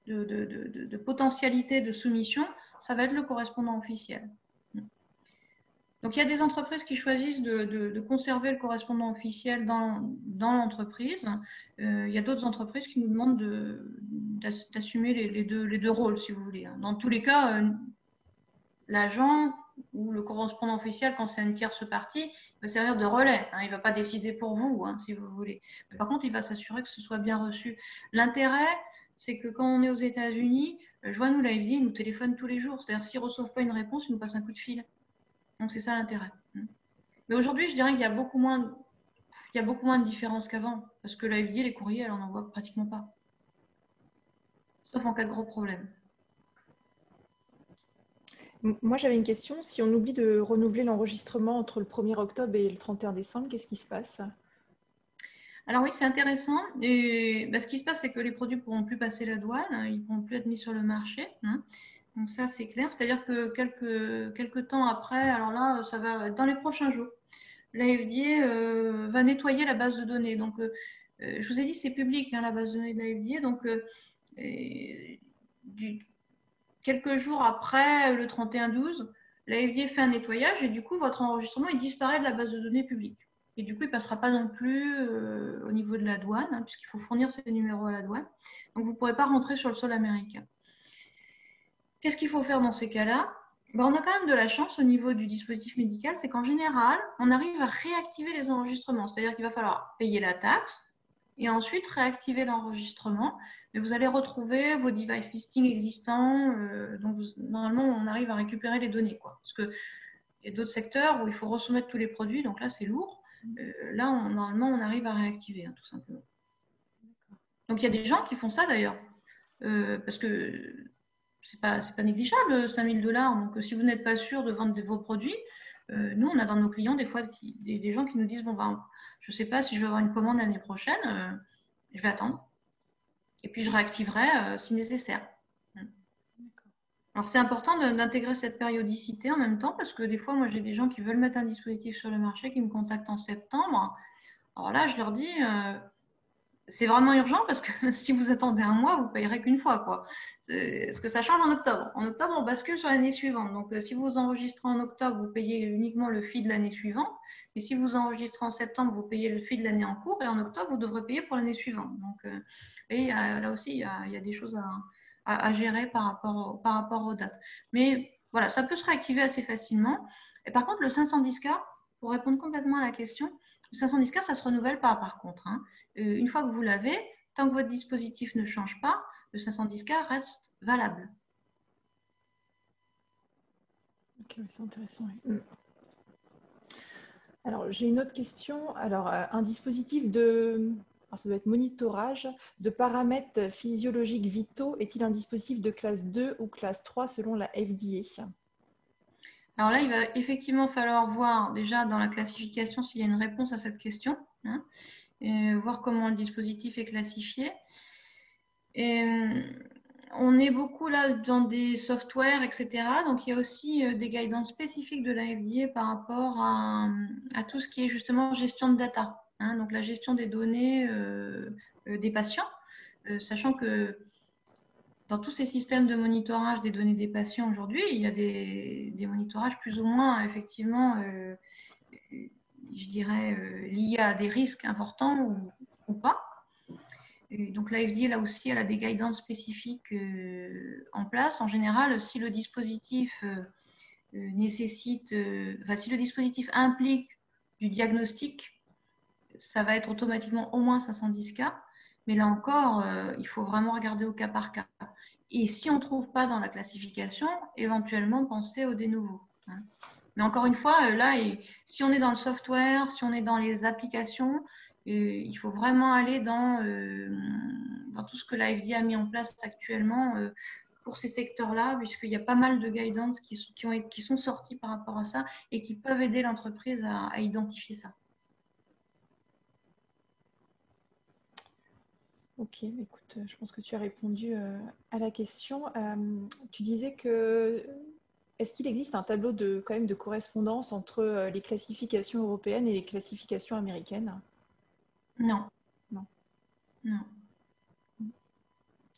de potentialité de soumission, ça va être le correspondant officiel. Donc, il y a des entreprises qui choisissent de conserver le correspondant officiel dans l'entreprise. Il y a d'autres entreprises qui nous demandent d'assumer les deux rôles, si vous voulez. Dans tous les cas, l'agent ou le correspondant officiel, quand c'est une tierce partie, va servir de relais. Il ne va pas décider pour vous, si vous voulez. Mais par contre, il va s'assurer que ce soit bien reçu. L'intérêt, c'est que quand on est aux États-Unis, je vois, nous, la FDA, ils nous téléphone tous les jours. C'est-à-dire, s'ils ne reçoivent pas une réponse, ils nous passent un coup de fil. Donc, c'est ça l'intérêt. Mais aujourd'hui, je dirais qu'il y a beaucoup moins de différence qu'avant. Parce que la FDA, les courriers, elle n'en envoie pratiquement pas. Sauf en cas de gros problème. Moi, j'avais une question. Si on oublie de renouveler l'enregistrement entre le 1er octobre et le 31 décembre, qu'est-ce qui se passe? Alors oui, c'est intéressant. Et, ce qui se passe, c'est que les produits ne pourront plus passer la douane, ils ne pourront plus être mis sur le marché. Donc ça, c'est clair. C'est-à-dire que quelques temps après, alors là, ça va dans les prochains jours, la FDA va nettoyer la base de données. Donc, je vous ai dit, c'est public, la base de données de la FDA. Donc, quelques jours après le 31-12, la FDA fait un nettoyage et du coup, votre enregistrement il disparaît de la base de données publique. Et du coup, il ne passera pas non plus au niveau de la douane, puisqu'il faut fournir ces numéros à la douane. Donc, vous ne pourrez pas rentrer sur le sol américain. Qu'est-ce qu'il faut faire dans ces cas-là? On a quand même de la chance au niveau du dispositif médical, c'est qu'en général, on arrive à réactiver les enregistrements. C'est-à-dire qu'il va falloir payer la taxe et ensuite réactiver l'enregistrement. Mais vous allez retrouver vos device listings existants. Donc, normalement, on arrive à récupérer les données, Parce qu'il y a d'autres secteurs où il faut resoumettre tous les produits. Donc là, c'est lourd. Là, normalement, on arrive à réactiver, tout simplement. Donc, il y a des gens qui font ça, d'ailleurs. Parce que c'est pas négligeable, 5 000 $. Donc, si vous n'êtes pas sûr de vendre vos produits, nous, on a dans nos clients des fois des gens qui nous disent, je ne sais pas si je vais avoir une commande l'année prochaine, je vais attendre. Et puis, je réactiverai si nécessaire. Alors, c'est important d'intégrer cette périodicité en même temps parce que des fois, moi, j'ai des gens qui veulent mettre un dispositif sur le marché qui me contactent en septembre. Alors là, je leur dis, c'est vraiment urgent parce que si vous attendez un mois, vous payerez qu'une fois, quoi. Parce que ça change en octobre. En octobre, on bascule sur l'année suivante. Donc, si vous enregistrez en octobre, vous payez uniquement le fee de l'année suivante. Et si vous enregistrez en septembre, vous payez le fee de l'année en cours. Et en octobre, vous devrez payer pour l'année suivante. Donc, et là aussi, il y a des choses à gérer par rapport aux dates. Mais voilà, ça peut se réactiver assez facilement. Et par contre, le 510K, pour répondre complètement à la question, le 510K, ça se renouvelle pas par contre. Hein. Une fois que vous l'avez, tant que votre dispositif ne change pas, le 510K reste valable. Ok, c'est intéressant. Oui. Alors, j'ai une autre question. Alors, un dispositif de, alors ça doit être monitorage de paramètres physiologiques vitaux est-il un dispositif de classe 2 ou classe 3 selon la FDA? Alors là, il va effectivement falloir voir déjà dans la classification s'il y a une réponse à cette question, hein, et voir comment le dispositif est classifié. Et, on est beaucoup là dans des softwares, etc. Donc, il y a aussi des guidances spécifiques de la FDA par rapport à tout ce qui est justement gestion de data. Hein, donc, la gestion des données des patients, sachant que dans tous ces systèmes de monitorage des données des patients aujourd'hui, il y a des monitorages plus ou moins effectivement, je dirais, liés à des risques importants ou pas. Et donc la FDA, là aussi, elle a des guidances spécifiques en place. En général, si le dispositif nécessite, si le dispositif implique du diagnostic, ça va être automatiquement au moins 510K. Mais là encore, il faut vraiment regarder au cas par cas. Et si on ne trouve pas dans la classification, éventuellement penser au de novo. Hein. Mais encore une fois, là, si on est dans le software, si on est dans les applications, il faut vraiment aller dans tout ce que la FDA a mis en place actuellement pour ces secteurs-là, puisqu'il y a pas mal de guidance qui sont sortis par rapport à ça et qui peuvent aider l'entreprise à identifier ça. Ok, écoute, je pense que tu as répondu à la question. Tu disais que est-ce qu'il existe un tableau quand même de correspondance entre les classifications européennes et les classifications américaines? Non. Non. Non.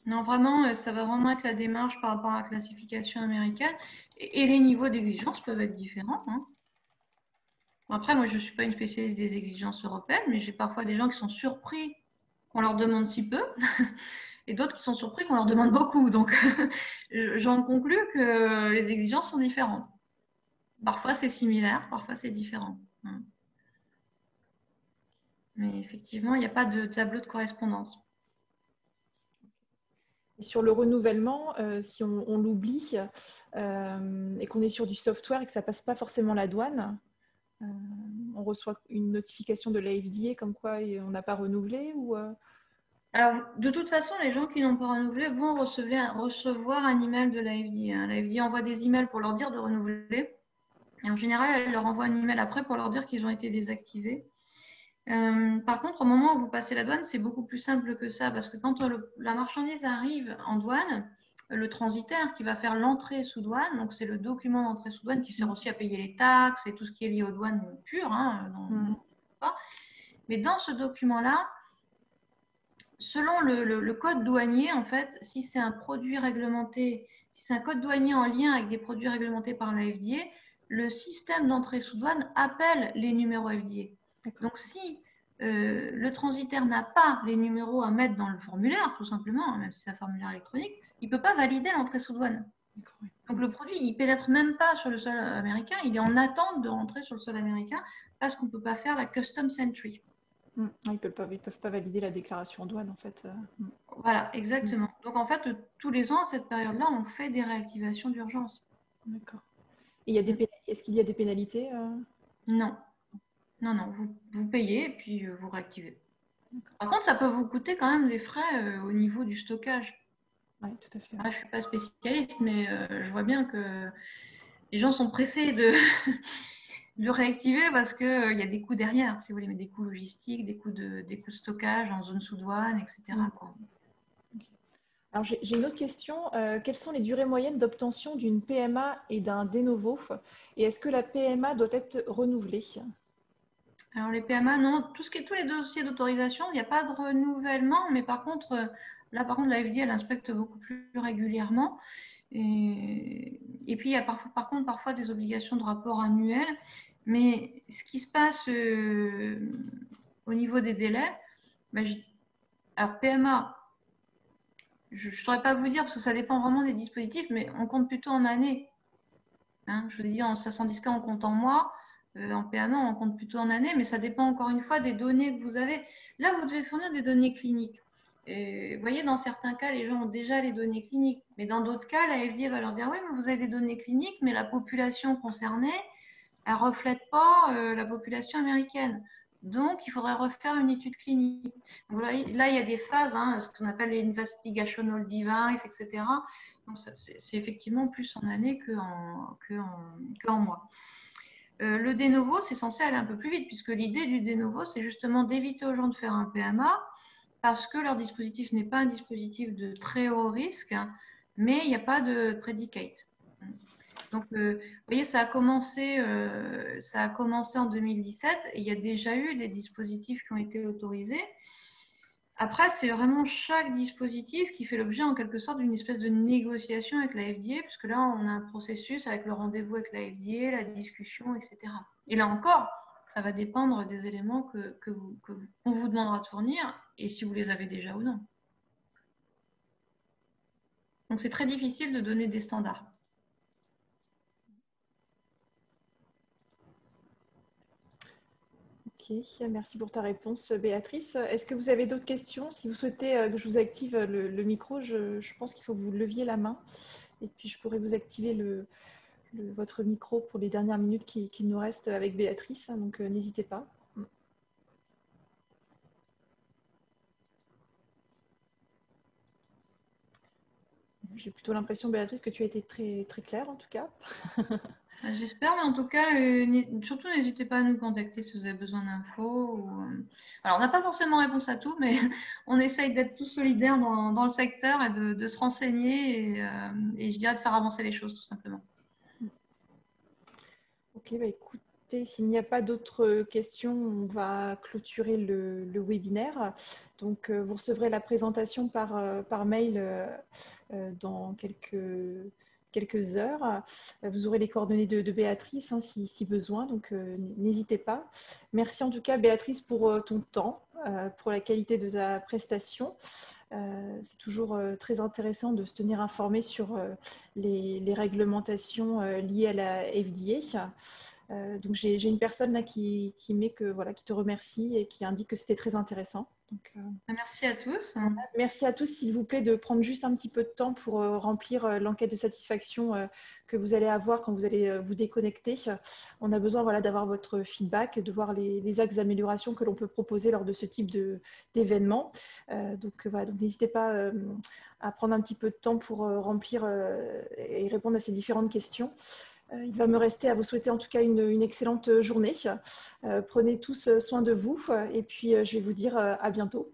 Non, vraiment, ça va vraiment être la démarche par rapport à la classification américaine. Et les niveaux d'exigence peuvent être différents. Hein. Après, moi, je ne suis pas une spécialiste des exigences européennes, mais j'ai parfois des gens qui sont surpris qu'on leur demande si peu et d'autres qui sont surpris qu'on leur demande beaucoup. Donc, j'en conclus que les exigences sont différentes. Parfois, c'est similaire, parfois, c'est différent. Mais effectivement, il n'y a pas de tableau de correspondance. Et sur le renouvellement, si on l'oublie et qu'on est sur du software et que ça ne passe pas forcément la douane, on reçoit une notification de la FDA comme quoi on n'a pas renouvelé ou Alors, de toute façon, les gens qui n'ont pas renouvelé vont recevoir un email de la FDA. Hein. La FDA envoie des emails pour leur dire de renouveler. Et en général, elle leur envoie un email après pour leur dire qu'ils ont été désactivés. Par contre, au moment où vous passez la douane, c'est beaucoup plus simple que ça parce que quand la marchandise arrive en douane, le transitaire qui va faire l'entrée sous douane, donc c'est le document d'entrée sous douane qui sert aussi à payer les taxes et tout ce qui est lié aux douanes pures. Hein, mais dans ce document-là, selon le code douanier, en fait, si c'est un produit réglementé, si c'est un code douanier en lien avec des produits réglementés par la FDA, le système d'entrée sous douane appelle les numéros FDA. Donc, si le transitaire n'a pas les numéros à mettre dans le formulaire, tout simplement, même si c'est un formulaire électronique, il ne peut pas valider l'entrée sous douane. Donc, le produit, il ne pénètre même pas sur le sol américain, il est en attente de rentrer sur le sol américain parce qu'on ne peut pas faire la customs entry. Ils ne peuvent pas valider la déclaration douane, en fait. Voilà, exactement. Donc, en fait, tous les ans, à cette période-là, on fait des réactivations d'urgence. D'accord. Et est-ce qu'il y a des pénalités Non. Non, non. Vous payez et puis vous réactivez. Par contre, ça peut vous coûter quand même des frais au niveau du stockage. Oui, tout à fait. Je ne suis pas spécialiste, mais je vois bien que les gens sont pressés de, de réactiver parce qu'il y a des coûts derrière, si vous voulez, mais des coûts logistiques, des coûts de stockage en zone sous douane, etc. Quoi. Alors, j'ai une autre question. Quelles sont les durées moyennes d'obtention d'une PMA et d'un de novo? Et est-ce que la PMA doit être renouvelée? Alors les PMA, non, tous les dossiers d'autorisation, il n'y a pas de renouvellement, mais par contre, là, la FDA, elle inspecte beaucoup plus régulièrement. Et puis, il y a par contre parfois des obligations de rapport annuel. Mais ce qui se passe au niveau des délais, ben, alors PMA, je ne saurais pas vous dire parce que ça dépend vraiment des dispositifs, mais on compte plutôt en années. Hein, je vous ai dit, en 510K, on compte en mois. En PMA, on compte plutôt en années, mais ça dépend encore une fois des données que vous avez. Là, vous devez fournir des données cliniques. Et vous voyez, dans certains cas, les gens ont déjà les données cliniques. Mais dans d'autres cas, la FDA va leur dire, oui, mais vous avez des données cliniques, mais la population concernée, elle ne reflète pas la population américaine. Donc, il faudrait refaire une étude clinique. Donc, là, il y a des phases, hein, ce qu'on appelle les investigational device, etc. Donc, c'est effectivement plus en années qu'en mois. Le de novo, c'est censé aller un peu plus vite, puisque l'idée du de novo, c'est justement d'éviter aux gens de faire un PMA, parce que leur dispositif n'est pas un dispositif de très haut risque, mais il n'y a pas de predicate. Donc, vous voyez, ça a commencé en 2017 et il y a déjà eu des dispositifs qui ont été autorisés. Après, c'est vraiment chaque dispositif qui fait l'objet en quelque sorte d'une espèce de négociation avec la FDA, puisque là, on a un processus avec le rendez-vous avec la FDA, la discussion, etc. Et là encore, ça va dépendre des éléments qu'on vous demandera de fournir et si vous les avez déjà ou non. Donc, c'est très difficile de donner des standards. Ok, merci pour ta réponse, Béatrice. Est-ce que vous avez d'autres questions? Si vous souhaitez que je vous active le micro, je pense qu'il faut que vous leviez la main. Et puis, je pourrais vous activer votre micro pour les dernières minutes qu'il nous reste avec Béatrice. Donc, n'hésitez pas. J'ai plutôt l'impression, Béatrice, que tu as été très, très claire en tout cas. J'espère, mais en tout cas, surtout n'hésitez pas à nous contacter si vous avez besoin d'infos. Alors, on n'a pas forcément réponse à tout, mais on essaye d'être tous solidaires dans le secteur et de se renseigner et je dirais de faire avancer les choses tout simplement. Ok, bah écoutez, s'il n'y a pas d'autres questions, on va clôturer le webinaire. Donc, vous recevrez la présentation par mail dans quelques heures. Vous aurez les coordonnées de Béatrice hein, si besoin, donc n'hésitez pas. Merci en tout cas Béatrice pour ton temps, pour la qualité de ta prestation. C'est toujours très intéressant de se tenir informé sur les réglementations liées à la FDA. Donc j'ai une personne là qui te remercie et qui indique que c'était très intéressant. Donc, merci à tous. Merci à tous, s'il vous plaît, de prendre juste un petit peu de temps pour remplir l'enquête de satisfaction que vous allez avoir quand vous allez vous déconnecter. On a besoin d'avoir votre feedback, de voir les axes d'amélioration que l'on peut proposer lors de ce type d'événement. Donc n'hésitez pas à prendre un petit peu de temps pour remplir et répondre à ces différentes questions. Il va me rester à vous souhaiter en tout cas une excellente journée. Prenez tous soin de vous et puis je vais vous dire à bientôt.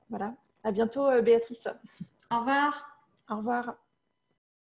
Voilà. À bientôt, Béatrice. Au revoir. Au revoir.